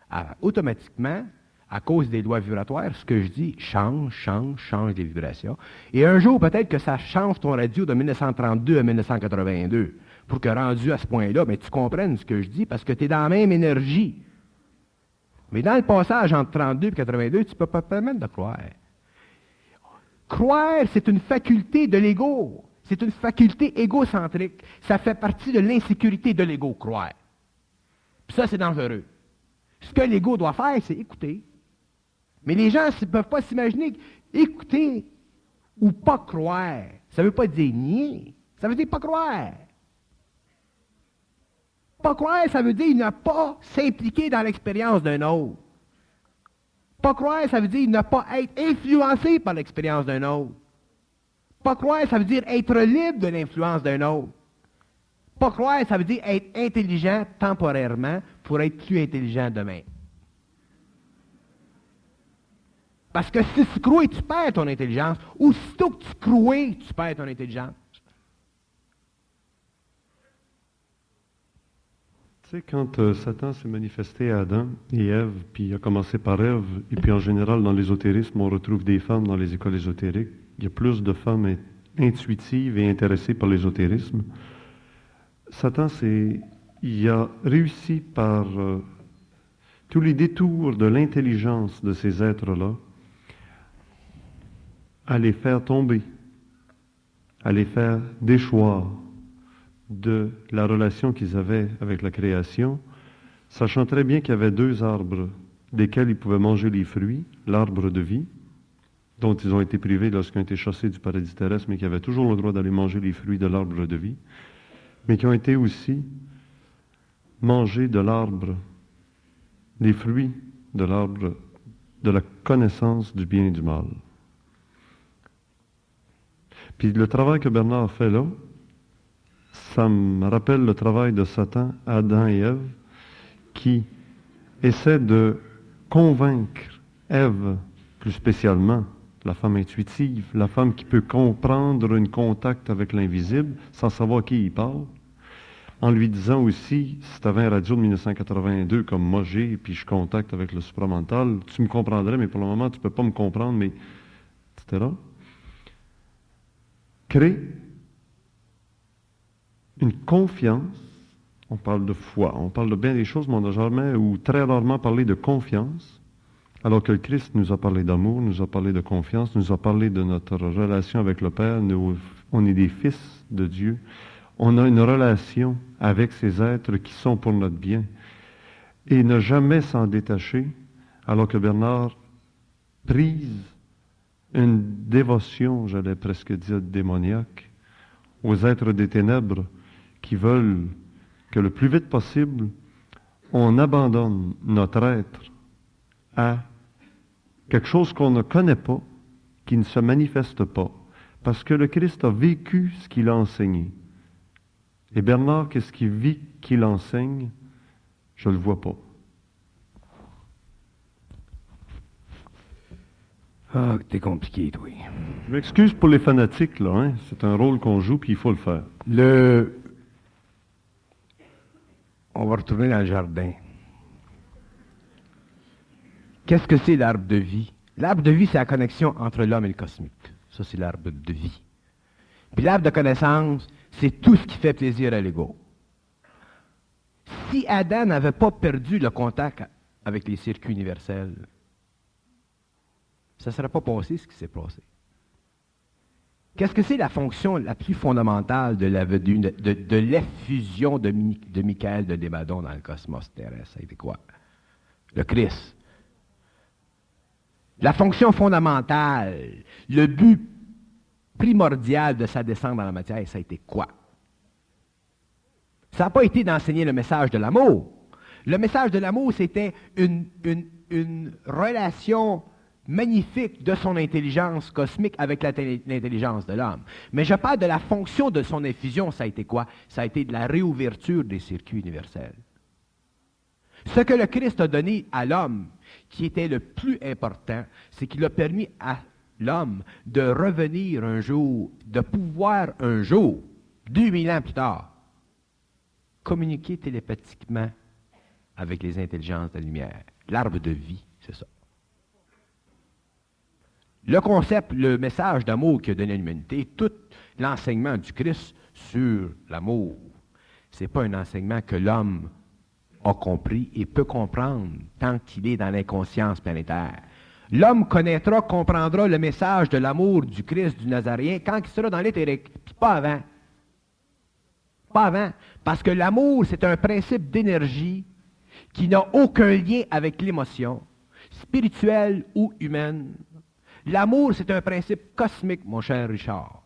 Alors, automatiquement, à cause des lois vibratoires, ce que je dis change les vibrations. Et un jour, peut-être que ça change ton radio de 1932 à 1982, pour que rendu à ce point-là, mais tu comprennes ce que je dis, parce que tu es dans la même énergie. Mais dans le passage entre 32 et 82, tu ne peux pas te permettre de croire. Croire, c'est une faculté de l'ego. C'est une faculté égocentrique. Ça fait partie de l'insécurité de l'ego, croire. Puis ça, c'est dangereux. Ce que l'ego doit faire, c'est écouter. Mais les gens ne peuvent pas s'imaginer écouter ou pas croire. Ça ne veut pas dire nier. Ça veut dire pas croire. Pas croire, ça veut dire ne pas s'impliquer dans l'expérience d'un autre. Pas croire, ça veut dire ne pas être influencé par l'expérience d'un autre. Pas croire, ça veut dire être libre de l'influence d'un autre. Pas croire, ça veut dire être intelligent temporairement pour être plus intelligent demain. Parce que si tu crois, tu perds ton intelligence. Aussitôt que tu crois, tu perds ton intelligence. Tu sais, quand Satan s'est manifesté à Adam et Ève, puis il a commencé par Ève, et puis en général, dans l'ésotérisme, on retrouve des femmes dans les écoles ésotériques. Il y a plus de femmes intuitives et intéressées par l'ésotérisme. Satan, il a réussi par tous les détours de l'intelligence de ces êtres-là à les faire tomber, à les faire déchoir de la relation qu'ils avaient avec la création, sachant très bien qu'il y avait deux arbres desquels ils pouvaient manger les fruits, l'arbre de vie, dont ils ont été privés lorsqu'ils ont été chassés du paradis terrestre, mais qui avaient toujours le droit d'aller manger les fruits de l'arbre de vie, mais qui ont été aussi mangés de l'arbre, des fruits de l'arbre de la connaissance du bien et du mal. Puis le travail que Bernard fait là, ça me rappelle le travail de Satan, Adam et Ève, qui essaie de convaincre Ève, plus spécialement, la femme intuitive, la femme qui peut comprendre un contact avec l'invisible sans savoir qui il parle, en lui disant aussi, si tu avais un radio de 1982 comme moi j'ai, puis je contacte avec le supramental, tu me comprendrais, mais pour le moment, tu ne peux pas me comprendre, mais etc. Crée une confiance, on parle de foi, on parle de bien des choses, mais on n'a jamais ou très rarement parlé de confiance, alors que le Christ nous a parlé d'amour, nous a parlé de confiance, nous a parlé de notre relation avec le Père, nous, on est des fils de Dieu, on a une relation avec ces êtres qui sont pour notre bien, et ne jamais s'en détacher, alors que Bernard prise une dévotion, j'allais presque dire démoniaque, aux êtres des ténèbres qui veulent que le plus vite possible, on abandonne notre être à quelque chose qu'on ne connaît pas, qui ne se manifeste pas, parce que le Christ a vécu ce qu'il a enseigné. Et Bernard, qu'est-ce qu'il vit qu'il enseigne? Je ne le vois pas. Ah, t'es compliqué, toi. Je m'excuse pour les fanatiques, là, hein? C'est un rôle qu'on joue, puis il faut le faire. On va retourner dans le jardin. Qu'est-ce que c'est l'arbre de vie? L'arbre de vie, c'est la connexion entre l'homme et le cosmique. Ça, c'est l'arbre de vie. Puis l'arbre de connaissance, c'est tout ce qui fait plaisir à l'ego. Si Adam n'avait pas perdu le contact avec les circuits universels, ça ne serait pas passé ce qui s'est passé. Qu'est-ce que c'est la fonction la plus fondamentale de l'effusion de Michael de Débadon dans le cosmos terrestre? Ça a été quoi? Le Christ. La fonction fondamentale, le but primordial de sa descente dans la matière, ça a été quoi? Ça n'a pas été d'enseigner le message de l'amour. Le message de l'amour, c'était une relation magnifique de son intelligence cosmique avec l'intelligence de l'homme. Mais je parle de la fonction de son effusion, ça a été quoi? Ça a été de la réouverture des circuits universels. Ce que le Christ a donné à l'homme, qui était le plus important, c'est qu'il a permis à l'homme de revenir un jour, de pouvoir un jour, 2000 ans plus tard, communiquer télépathiquement avec les intelligences de la lumière. L'arbre de vie, c'est ça. Le concept, le message d'amour qu'a donné à l'humanité, tout l'enseignement du Christ sur l'amour, ce n'est pas un enseignement que l'homme a compris et peut comprendre tant qu'il est dans l'inconscience planétaire. L'homme connaîtra, comprendra le message de l'amour du Christ, du Nazaréen, quand il sera dans l'éthérique, puis pas avant. Pas avant. Parce que l'amour, c'est un principe d'énergie qui n'a aucun lien avec l'émotion, spirituelle ou humaine. L'amour, c'est un principe cosmique, mon cher Richard.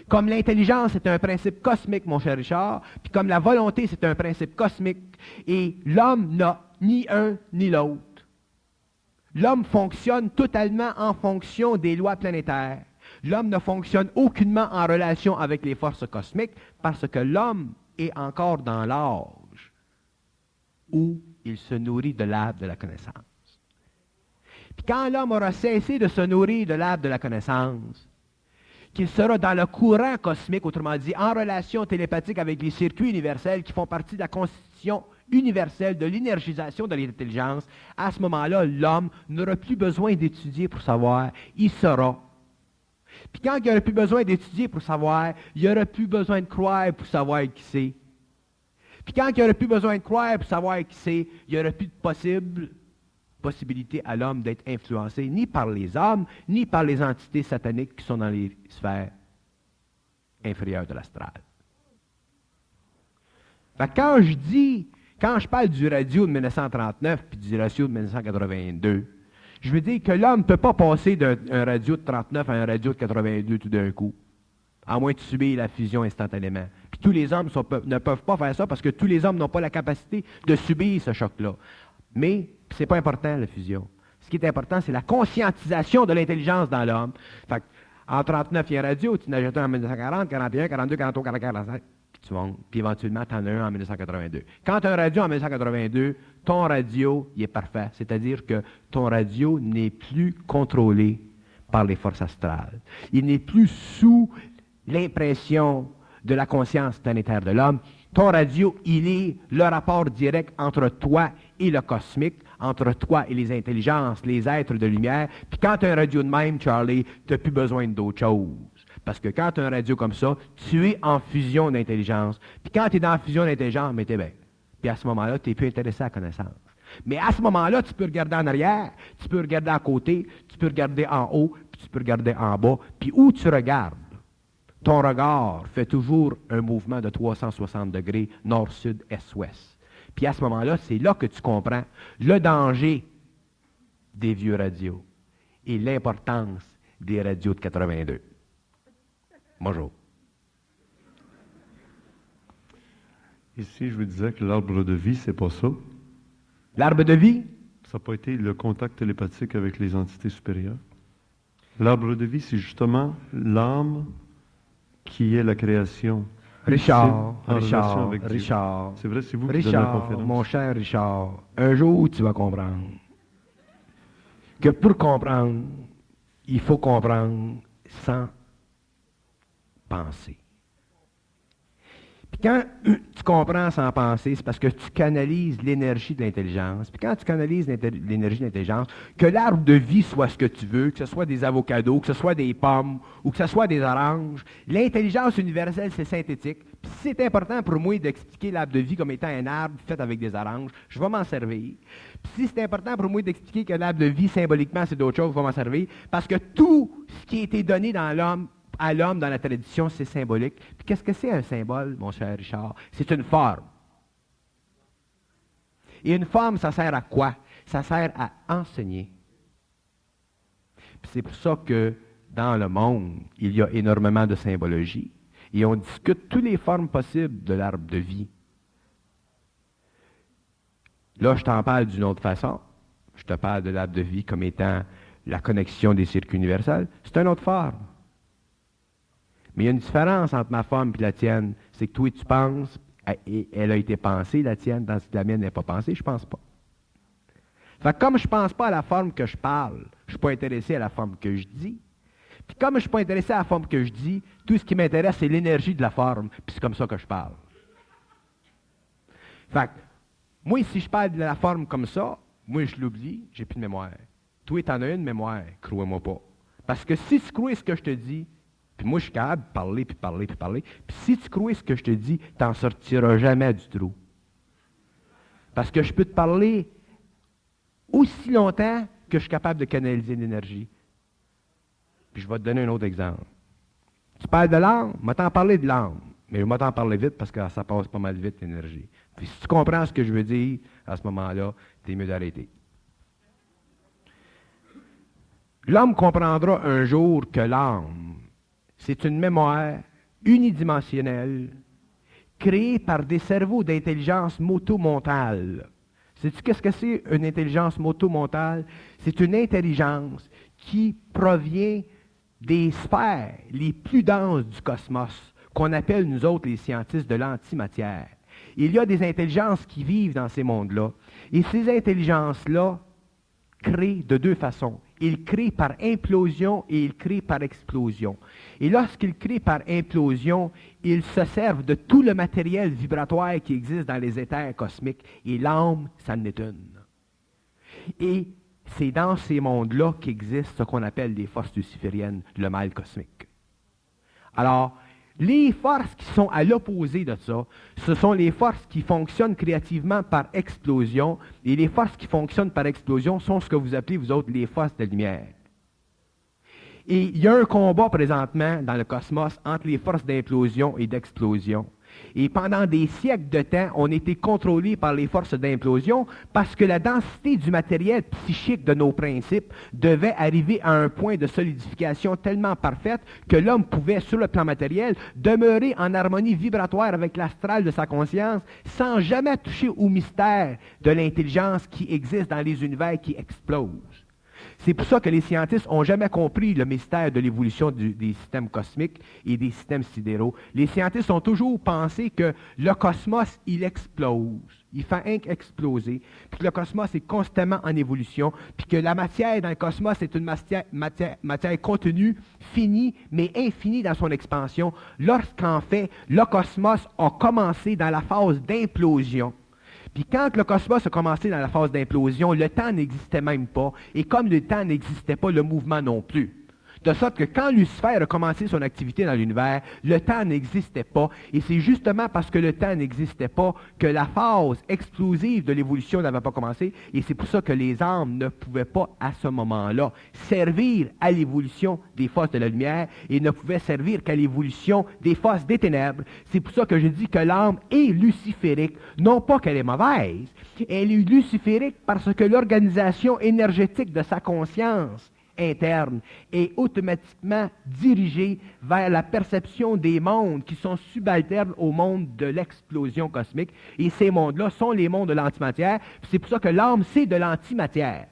Comme l'intelligence, c'est un principe cosmique, mon cher Richard, puis comme la volonté, c'est un principe cosmique, et l'homme n'a ni un ni l'autre. L'homme fonctionne totalement en fonction des lois planétaires. L'homme ne fonctionne aucunement en relation avec les forces cosmiques parce que l'homme est encore dans l'âge où il se nourrit de l'arbre de la connaissance. Puis quand l'homme aura cessé de se nourrir de l'arbre de la connaissance, qu'il sera dans le courant cosmique, autrement dit, en relation télépathique avec les circuits universels qui font partie de la constitution universelle de l'énergisation de l'intelligence, à ce moment-là, l'homme n'aura plus besoin d'étudier pour savoir, il saura. Puis quand il n'y aura plus besoin d'étudier pour savoir, il n'y aura plus besoin de croire pour savoir qui c'est. Puis quand il n'y aura plus besoin de croire pour savoir qui c'est, il n'y aura plus de possible possibilité à l'homme d'être influencé ni par les hommes, ni par les entités sataniques qui sont dans les sphères inférieures de l'astral. Fait que quand je parle du radio de 1939 puis du radio de 1982, je veux dire que l'homme ne peut pas passer d'un radio de 39 à un radio de 82 tout d'un coup, à moins de subir la fusion instantanément. Puis tous les hommes ne peuvent pas faire ça parce que tous les hommes n'ont pas la capacité de subir ce choc-là. Mais c'est pas important, la fusion. Ce qui est important, c'est la conscientisation de l'intelligence dans l'homme. Fait en 39, il y a un radio, tu n'as jeté en 1940, 41, 42, 43, 44, 45, puis tu montes. Puis éventuellement, tu en as un en 1982. Quand tu as un radio en 1982, ton radio, il est parfait. C'est-à-dire que ton radio n'est plus contrôlé par les forces astrales. Il n'est plus sous l'impression de la conscience planétaire de l'homme. Ton radio, il est le rapport direct entre toi et le cosmique, entre toi et les intelligences, les êtres de lumière. Puis quand tu as un radio de même, Charlie, tu n'as plus besoin d'autre chose. Parce que quand tu as un radio comme ça, tu es en fusion d'intelligence. Puis quand tu es dans la fusion d'intelligence, mais t'es bien. Puis à ce moment-là, tu n'es plus intéressé à la connaissance. Mais à ce moment-là, tu peux regarder en arrière, tu peux regarder à côté, tu peux regarder en haut, puis tu peux regarder en bas. Puis où tu regardes, ton regard fait toujours un mouvement de 360 degrés, nord, sud, est, ouest. Puis à ce moment-là, c'est là que tu comprends le danger des vieux radios et l'importance des radios de 82. Bonjour. Ici, je vous disais que l'arbre de vie, c'est pas ça. L'arbre de vie? Ça n'a pas été le contact télépathique avec les entités supérieures. L'arbre de vie, c'est justement l'âme qui est la création. Richard, Richard. C'est vrai, c'est vous qui donnez la conférence. Mon cher Richard, un jour tu vas comprendre que pour comprendre, il faut comprendre sans penser. Puis quand tu comprends sans penser, c'est parce que tu canalises l'énergie de l'intelligence. Puis quand tu canalises l'énergie de l'intelligence, que l'arbre de vie soit ce que tu veux, que ce soit des avocados, que ce soit des pommes ou que ce soit des oranges, l'intelligence universelle, c'est synthétique. Puis si c'est important pour moi d'expliquer l'arbre de vie comme étant un arbre fait avec des oranges, je vais m'en servir. Puis si c'est important pour moi d'expliquer que l'arbre de vie, symboliquement, c'est d'autres choses, je vais m'en servir. Parce que tout ce qui a été donné dans l'homme, à l'homme dans la tradition, c'est symbolique. Puis qu'est-ce que c'est un symbole, mon cher Richard? C'est une forme. Et une forme, ça sert à quoi? Ça sert à enseigner. Puis c'est pour ça que dans le monde, il y a énormément de symbologie. Et on discute toutes les formes possibles de l'arbre de vie. Là, je t'en parle d'une autre façon. Je te parle de l'arbre de vie comme étant la connexion des circuits universels. C'est une autre forme. Mais il y a une différence entre ma forme et la tienne. C'est que toi, tu penses, et elle a été pensée, la tienne, tandis que la mienne n'est pas pensée, je ne pense pas. Fait que comme je ne pense pas à la forme que je parle, je ne suis pas intéressé à la forme que je dis. Puis comme je ne suis pas intéressé à la forme que je dis, tout ce qui m'intéresse, c'est l'énergie de la forme, puis c'est comme ça que je parle. Fait que, moi, si je parle de la forme comme ça, moi, je l'oublie, j'ai plus de mémoire. Toi, tu en as une mémoire, crois-moi pas. Parce que si tu crois ce que je te dis, puis moi, je suis capable de parler, puis parler, puis parler. Puis si tu crois ce que je te dis, tu n'en sortiras jamais du trou. Parce que je peux te parler aussi longtemps que je suis capable de canaliser l'énergie. Puis je vais te donner un autre exemple. Tu parles de l'âme, je vais t'en parler de l'âme. Mais je vais t'en parler vite parce que ça passe pas mal vite, l'énergie. Puis si tu comprends ce que je veux dire, à ce moment-là, tu es mieux d'arrêter. L'homme comprendra un jour que l'âme, c'est une mémoire unidimensionnelle créée par des cerveaux d'intelligence motomontale. Sais-tu qu'est-ce que c'est une intelligence motomontale? C'est une intelligence qui provient des sphères les plus denses du cosmos, qu'on appelle nous autres les scientistes de l'antimatière. Il y a des intelligences qui vivent dans ces mondes-là. Et ces intelligences-là créent de deux façons. Ils créent par implosion et ils créent par explosion. Et lorsqu'ils créent par implosion, ils se servent de tout le matériel vibratoire qui existe dans les éthers cosmiques. Et l'âme, ça en est une. Et c'est dans ces mondes-là qu'existe ce qu'on appelle les forces lucifériennes, le mal cosmique. Alors, Les forces qui sont à l'opposé de ça, ce sont les forces qui fonctionnent créativement par explosion, et les forces qui fonctionnent par explosion sont ce que vous appelez, vous autres, les forces de lumière. Et il y a un combat présentement dans le cosmos entre les forces d'implosion et d'explosion. Et pendant des siècles de temps, on a été contrôlé par les forces d'implosion parce que la densité du matériel psychique de nos principes devait arriver à un point de solidification tellement parfaite que l'homme pouvait, sur le plan matériel, demeurer en harmonie vibratoire avec l'astral de sa conscience sans jamais toucher au mystère de l'intelligence qui existe dans les univers qui explosent. C'est pour ça que les scientistes n'ont jamais compris le mystère de l'évolution des systèmes cosmiques et des systèmes sidéraux. Les scientistes ont toujours pensé que le cosmos, il explose. Il fait exploser. Puis que le cosmos est constamment en évolution. Puis que la matière dans le cosmos est une matière contenue, finie, mais infinie dans son expansion. Lorsqu'en fait, le cosmos a commencé dans la phase d'implosion. Puis quand le cosmos a commencé dans la phase d'implosion, le temps n'existait même pas. Et comme le temps n'existait pas, le mouvement non plus. De sorte que quand Lucifer a commencé son activité dans l'univers, le temps n'existait pas. Et c'est justement parce que le temps n'existait pas que la phase explosive de l'évolution n'avait pas commencé. Et c'est pour ça que les âmes ne pouvaient pas, à ce moment-là, servir à l'évolution des forces de la lumière et ne pouvaient servir qu'à l'évolution des forces des ténèbres. C'est pour ça que je dis que l'âme est luciférique. Non pas qu'elle est mauvaise, elle est luciférique parce que l'organisation énergétique de sa conscience interne est automatiquement dirigée vers la perception des mondes qui sont subalternes au monde de l'explosion cosmique. Et ces mondes-là sont les mondes de l'antimatière. C'est pour ça que l'âme, c'est de l'antimatière.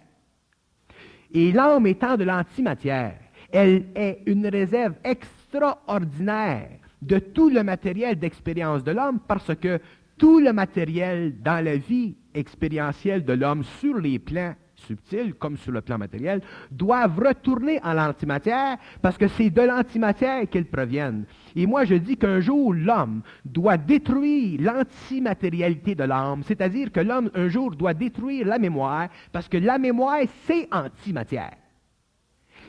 Et l'âme étant de l'antimatière, elle est une réserve extraordinaire de tout le matériel d'expérience de l'homme parce que tout le matériel dans la vie expérientielle de l'homme sur les plans subtils comme sur le plan matériel, doivent retourner en l'antimatière parce que c'est de l'antimatière qu'ils proviennent. Et moi, je dis qu'un jour, l'homme doit détruire l'antimatérialité de l'âme, c'est-à-dire que l'homme, un jour, doit détruire la mémoire parce que la mémoire, c'est antimatière.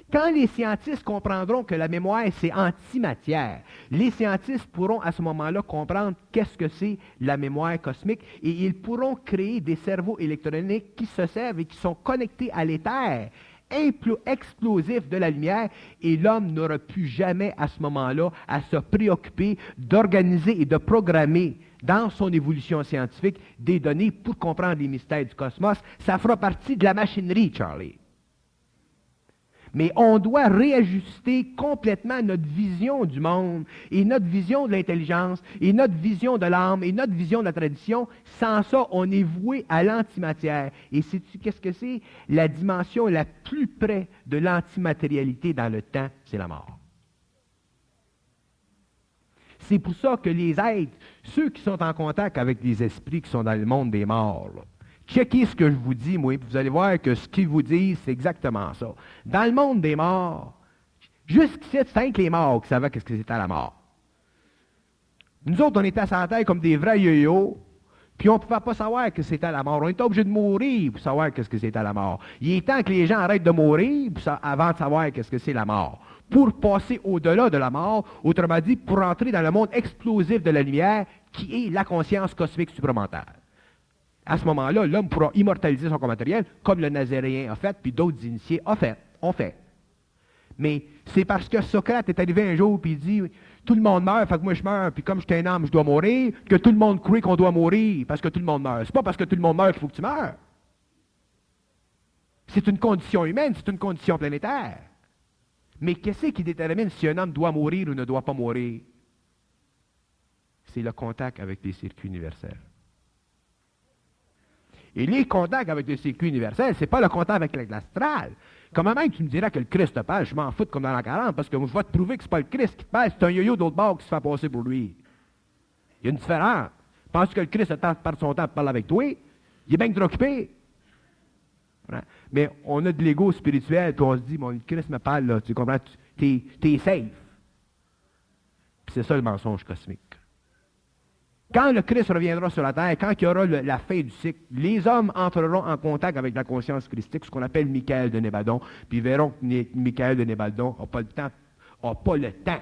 Quand les scientistes comprendront que la mémoire, c'est antimatière, les scientistes pourront à ce moment-là comprendre qu'est-ce que c'est la mémoire cosmique et ils pourront créer des cerveaux électroniques qui se servent et qui sont connectés à l'éther explosif de la lumière et l'homme n'aura plus jamais à ce moment-là à se préoccuper d'organiser et de programmer dans son évolution scientifique des données pour comprendre les mystères du cosmos. Ça fera partie de la machinerie, Charlie. Mais on doit réajuster complètement notre vision du monde et notre vision de l'intelligence et notre vision de l'âme et notre vision de la tradition. Sans ça, on est voué à l'antimatière. Et sais-tu qu'est-ce que c'est? La dimension la plus près de l'antimatérialité dans le temps, c'est la mort. C'est pour ça que les êtres, ceux qui sont en contact avec les esprits qui sont dans le monde des morts, là, checkez ce que je vous dis, moi, puis vous allez voir que ce qu'ils vous disent, c'est exactement ça. Dans le monde des morts, jusqu'ici, c'est que les morts qui savaient qu'est-ce que c'était la mort. Nous autres, on était à sa tête comme des vrais yo-yo, puis on ne pouvait pas savoir que c'était la mort. On était obligé de mourir pour savoir qu'est-ce que c'était la mort. Il est temps que les gens arrêtent de mourir avant de savoir qu'est-ce que c'est la mort. Pour passer au-delà de la mort, autrement dit, pour entrer dans le monde explosif de la lumière, qui est la conscience cosmique supramentale. À ce moment-là, l'homme pourra immortaliser son corps matériel, comme le Nazaréen a fait, puis d'autres initiés ont fait. Mais c'est parce que Socrate est arrivé un jour, puis il dit, tout le monde meurt, fait que moi je meurs, puis comme je suis un homme, je dois mourir, que tout le monde croit qu'on doit mourir, parce que tout le monde meurt. C'est pas parce que tout le monde meurt qu'il faut que tu meurs. C'est une condition humaine, c'est une condition planétaire. Mais qu'est-ce qui détermine si un homme doit mourir ou ne doit pas mourir? C'est le contact avec les circuits universels. Et les contacts avec le circuit universel, c'est pas le contact avec l'astral. Comment même tu me diras que le Christ te parle, je m'en fous comme dans la 40, parce que je vais te prouver que c'est pas le Christ qui te parle, c'est un yo-yo d'autre bord qui se fait passer pour lui. Il y a une différence. Penses-tu que le Christ perd son temps pour parler avec toi? Il est bien trop occupé. Mais on a de l'ego spirituel, puis on se dit, bon, le Christ me parle, là, tu comprends, t'es safe. Puis c'est ça le mensonge cosmique. Quand le Christ reviendra sur la terre, quand il y aura la fin du cycle, les hommes entreront en contact avec la conscience christique, ce qu'on appelle Michael de Nébaldon, puis ils verront que Michael de Nébaldon n'a pas le temps,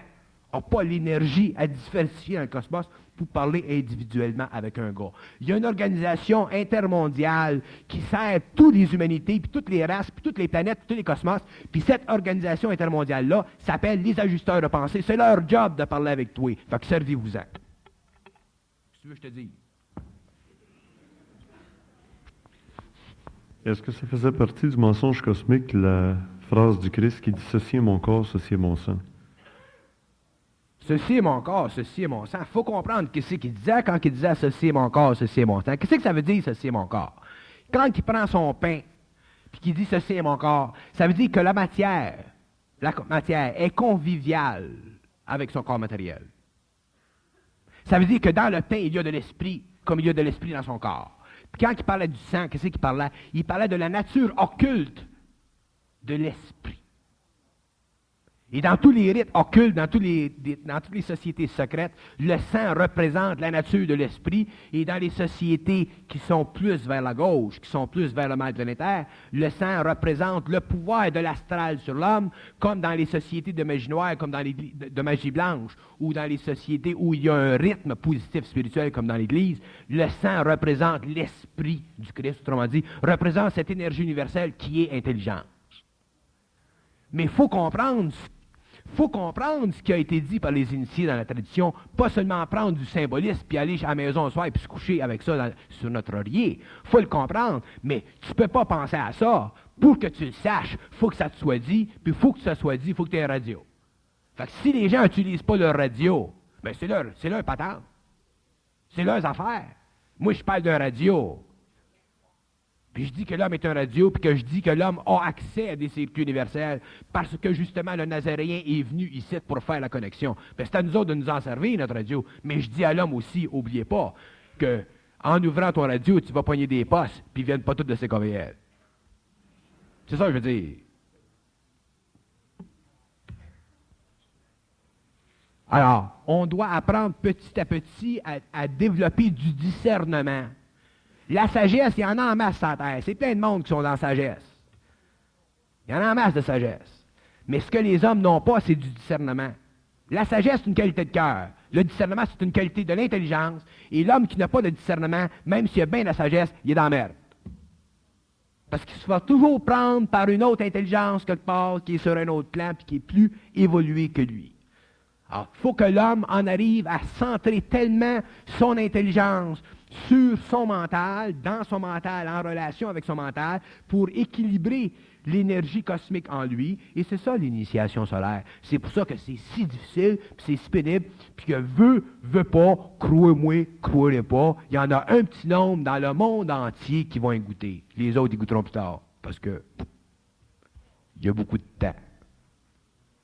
n'a pas l'énergie à diversifier dans le cosmos pour parler individuellement avec un gars. Il y a une organisation intermondiale qui sert toutes les humanités, puis toutes les races, puis toutes les planètes, puis tous les cosmos, puis cette organisation intermondiale-là s'appelle les ajusteurs de pensée. C'est leur job de parler avec toi. Fait que servez-vous-en. Si tu veux, je te dis. Est-ce que ça faisait partie du mensonge cosmique, la phrase du Christ qui dit « Ceci est mon corps, ceci est mon sang ». Ceci est mon corps, ceci est mon sang. Il faut comprendre qu'est-ce qu'il disait quand il disait ceci est mon corps, ceci est mon sang. Qu'est-ce que ça veut dire, ceci est mon corps? Quand il prend son pain puis qu'il dit ceci est mon corps, ça veut dire que la matière est conviviale avec son corps matériel. Ça veut dire que dans le pain, il y a de l'esprit, comme il y a de l'esprit dans son corps. Puis quand il parlait du sang, qu'est-ce qu'il parlait? Il parlait de la nature occulte de l'esprit. Et dans tous les rites occultes, dans toutes les sociétés secrètes, le sang représente la nature de l'esprit. Et dans les sociétés qui sont plus vers la gauche, qui sont plus vers le mal planétaire, le sang représente le pouvoir de l'astral sur l'homme, comme dans les sociétés de magie noire, comme dans les de magie blanche, ou dans les sociétés où il y a un rythme positif spirituel, comme dans l'Église. Le sang représente l'esprit du Christ, autrement dit, représente cette énergie universelle qui est intelligence. Mais il faut comprendre ce qui a été dit par les initiés dans la tradition, pas seulement prendre du symbolisme puis aller à la maison le soir et puis se coucher avec ça sur notre oreiller. Il faut le comprendre, mais tu ne peux pas penser à ça. Pour que tu le saches, il faut que ça te soit dit, puis il faut que ça soit dit, il faut que tu aies une radio. Fait que si les gens n'utilisent pas leur radio, ben c'est leur patente. C'est leurs affaires. Moi, je parle d'un radio. Puis je dis que l'homme est un radio, puis que je dis que l'homme a accès à des circuits universels, parce que justement le Nazaréen est venu ici pour faire la connexion. Ben, c'est à nous autres de nous en servir, notre radio. Mais je dis à l'homme aussi, n'oubliez pas, que en ouvrant ton radio, tu vas pogner des postes, puis ils viennent pas tous de ces CKVL. C'est ça que je veux dire. Alors, on doit apprendre petit à petit à développer du discernement. La sagesse, il y en a en masse sur la terre. C'est plein de monde qui sont dans la sagesse. Il y en a en masse de sagesse. Mais ce que les hommes n'ont pas, c'est du discernement. La sagesse, c'est une qualité de cœur. Le discernement, c'est une qualité de l'intelligence. Et l'homme qui n'a pas de discernement, même s'il a bien la sagesse, il est dans la merde. Parce qu'il se va toujours prendre par une autre intelligence quelque part, qui est sur un autre plan, puis qui est plus évolué que lui. Alors, il faut que l'homme en arrive à centrer tellement son intelligence sur son mental, dans son mental, en relation avec son mental, pour équilibrer l'énergie cosmique en lui. Et c'est ça l'initiation solaire. C'est pour ça que c'est si difficile, puis c'est si pénible, puis que veut pas, croyez-moi, croyez pas, il y en a un petit nombre dans le monde entier qui vont y goûter. Les autres y goûteront plus tard, parce que il y a beaucoup de temps.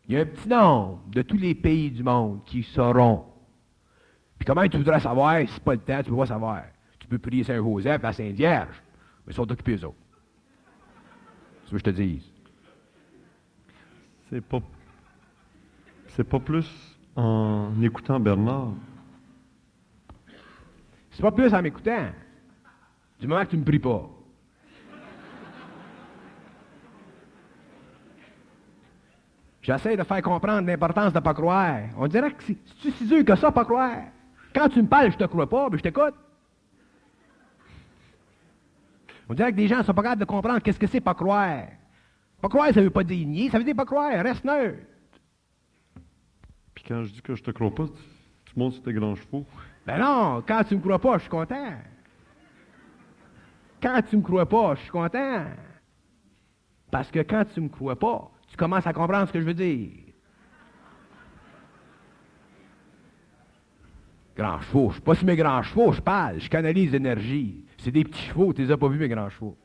Il y a un petit nombre de tous les pays du monde qui sauront. Puis comment tu voudrais savoir, si c'est pas le temps, tu peux pas savoir. Tu peux prier Saint-Joseph, la Sainte-Vierge, mais ils sont occupés eux autres. C'est ce que je te dise. C'est pas plus en écoutant Bernard. C'est pas plus en m'écoutant. Du moment que tu me pries pas. J'essaie de faire comprendre l'importance de ne pas croire. On dirait que c'est si dur que ça, pas croire. Quand tu me parles, je te crois pas, mais je t'écoute. On dirait que des gens ne sont pas capables de comprendre qu'est-ce que c'est pas croire. Pas croire, ça ne veut pas dire nier, ça veut dire pas croire, reste neutre. Puis quand je dis que je te crois pas, tu montes sur tes grands chevaux. Ben non, quand tu me crois pas, je suis content. Quand tu me crois pas, je suis content. Parce que quand tu me crois pas, tu commences à comprendre ce que je veux dire. Grands chevaux, je ne suis pas sur mes grands chevaux, je parle, je canalise l'énergie. C'est des petits chevaux, tu les as pas vus, mes grands chevaux.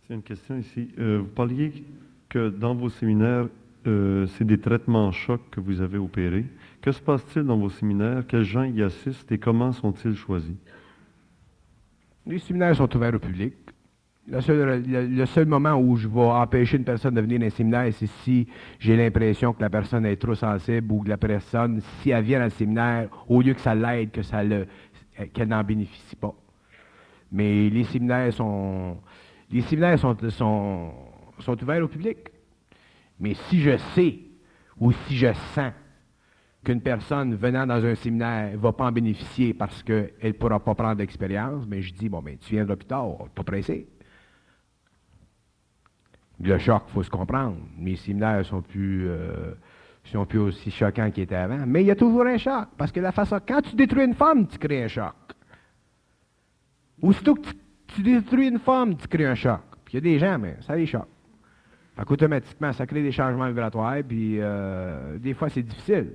C'est une question ici. Vous parliez que dans vos séminaires, c'est des traitements chocs que vous avez opérés. Que se passe-t-il dans vos séminaires? Quels gens y assistent et comment sont-ils choisis? Les séminaires sont ouverts au public. Le seul moment où je vais empêcher une personne de venir dans un séminaire, c'est si j'ai l'impression que la personne est trop sensible ou que la personne, si elle vient dans le séminaire, au lieu que ça l'aide, qu'elle n'en bénéficie pas. Mais les séminaires sont ouverts au public. Mais si je sais ou si je sens qu'une personne venant dans un séminaire ne va pas en bénéficier parce qu'elle ne pourra pas prendre d'expérience, mais je dis, bon, ben, tu viendras plus tard, pas pressé. Le choc, il faut se comprendre. Mes séminaires sont plus aussi choquants qu'ils étaient avant. Mais il y a toujours un choc, parce que quand tu détruis une femme, tu crées un choc. Aussitôt que tu détruis une femme, tu crées un choc. Puis il y a des gens, mais ça les choque. Fait qu'automatiquement, ça crée des changements vibratoires, puis des fois, c'est difficile.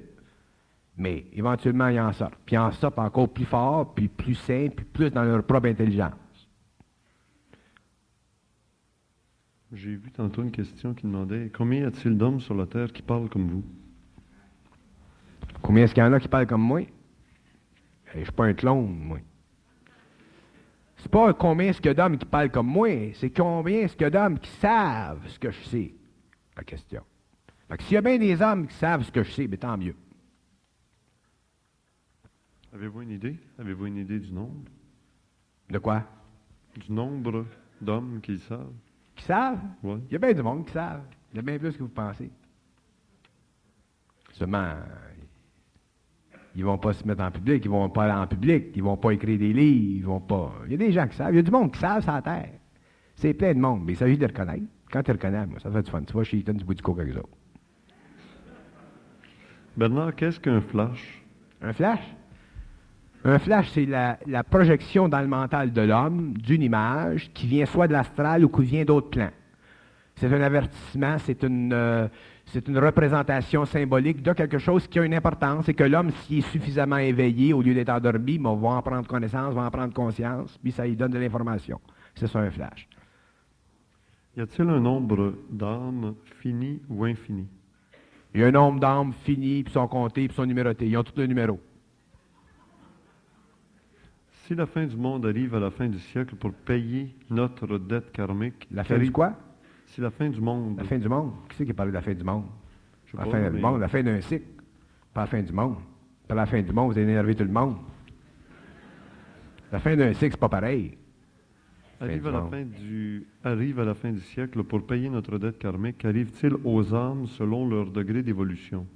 Mais éventuellement, ils en sortent. Puis ils en sortent encore plus fort, puis plus sain, puis plus dans leur propre intelligence. J'ai vu tantôt une question qui demandait combien y a-t-il d'hommes sur la terre qui parlent comme vous? Combien est-ce qu'il y en a qui parlent comme moi? Je ne suis pas un clone, moi. C'est pas combien est-ce qu'il y a d'hommes qui parlent comme moi, c'est combien est-ce qu'il y a d'hommes qui savent ce que je sais, la question. Fait que s'il y a bien des hommes qui savent ce que je sais, bien tant mieux. Avez-vous une idée? Avez-vous une idée du nombre? De quoi? Du nombre d'hommes qui le savent? Qui savent? Oui. Il y a bien du monde qui savent. Il y a bien plus que vous pensez. Seulement, ils ne vont pas se mettre en public, ils ne vont pas aller en public, ils ne vont pas écrire des livres, ils vont pas. Il y a des gens qui savent. Il y a du monde qui savent sur la terre. C'est plein de monde, mais il s'agit de les reconnaître. Quand tu les reconnais, moi, ça fait du fun. Tu vas chez Eaton, tu bois du coca avec eux autres. Bernard, qu'est-ce qu'un flash? Un flash? Un flash, c'est la projection dans le mental de l'homme d'une image qui vient soit de l'astral ou qui vient d'autres plans. C'est un avertissement, c'est une représentation symbolique de quelque chose qui a une importance et que l'homme, s'il est suffisamment éveillé, au lieu d'être endormi, va en prendre connaissance, va en prendre conscience, puis ça lui donne de l'information. C'est ça un flash. Y a-t-il un nombre d'âmes fini ou infini? Il y a un nombre d'âmes finis, puis sont comptés, puis sont numérotés. Ils ont tous un numéro. Si la fin du monde arrive à la fin du siècle pour payer notre dette karmique... La fin du quoi? Si la fin du monde... La fin du monde? Qui c'est qui a parlé de la fin du monde? Je sais La pas, fin mais- du monde, la fin d'un cycle. Pas la fin du monde. Pas la fin du monde, vous avez énervé tout le monde. La fin d'un cycle, c'est pas pareil. Arrive du monde. Arrive à la fin du siècle pour payer notre dette karmique, qu'arrive-t-il aux âmes selon leur degré d'évolution?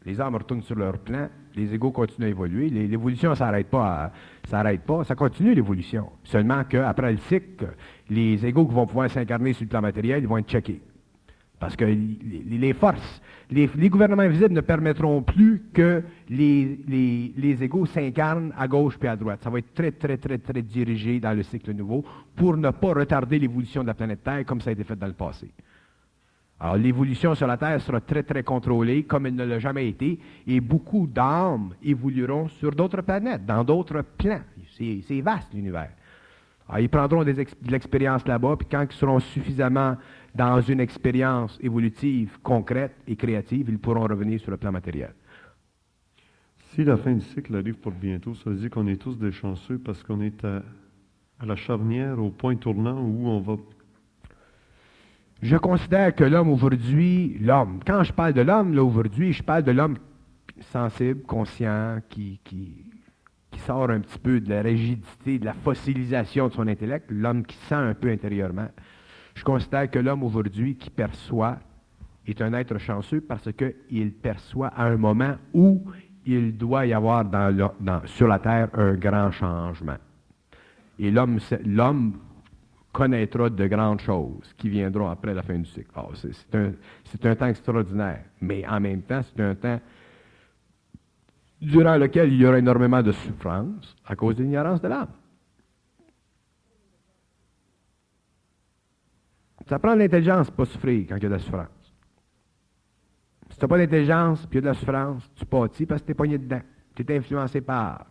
Les âmes retournent sur leur plan, les égos continuent à évoluer, l'évolution ça s'arrête pas, ça continue l'évolution. Seulement qu'après le cycle, les égos qui vont pouvoir s'incarner sur le plan matériel, ils vont être checkés. Parce que les forces, les gouvernements invisibles ne permettront plus que les égos s'incarnent à gauche puis à droite. Ça va être très, très, très, très dirigé dans le cycle nouveau pour ne pas retarder l'évolution de la planète Terre comme ça a été fait dans le passé. Alors, l'évolution sur la Terre sera très, très contrôlée, comme elle ne l'a jamais été, et beaucoup d'âmes évolueront sur d'autres planètes, dans d'autres plans. C'est vaste, l'univers. Alors, ils prendront de l'expérience là-bas, puis quand ils seront suffisamment dans une expérience évolutive, concrète et créative, ils pourront revenir sur le plan matériel. Si la fin du cycle arrive pour bientôt, ça veut dire qu'on est tous des chanceux parce qu'on est à la charnière, au point tournant où on va... Je considère que l'homme aujourd'hui, quand je parle de l'homme, là, aujourd'hui, je parle de l'homme sensible, conscient, qui sort un petit peu de la rigidité, de la fossilisation de son intellect, l'homme qui sent un peu intérieurement. Je considère que l'homme aujourd'hui qui perçoit est un être chanceux parce qu'il perçoit à un moment où il doit y avoir sur la Terre un grand changement. Et l'homme connaîtra de grandes choses qui viendront après la fin du cycle. Alors, c'est un temps extraordinaire, mais en même temps, c'est un temps durant lequel il y aura énormément de souffrance à cause de l'ignorance de l'âme. Ça prend de l'intelligence pour pas souffrir quand il y a de la souffrance. Si tu n'as pas d'intelligence et il y a de la souffrance, tu pâtis parce que tu es pogné dedans. Tu es influencé par.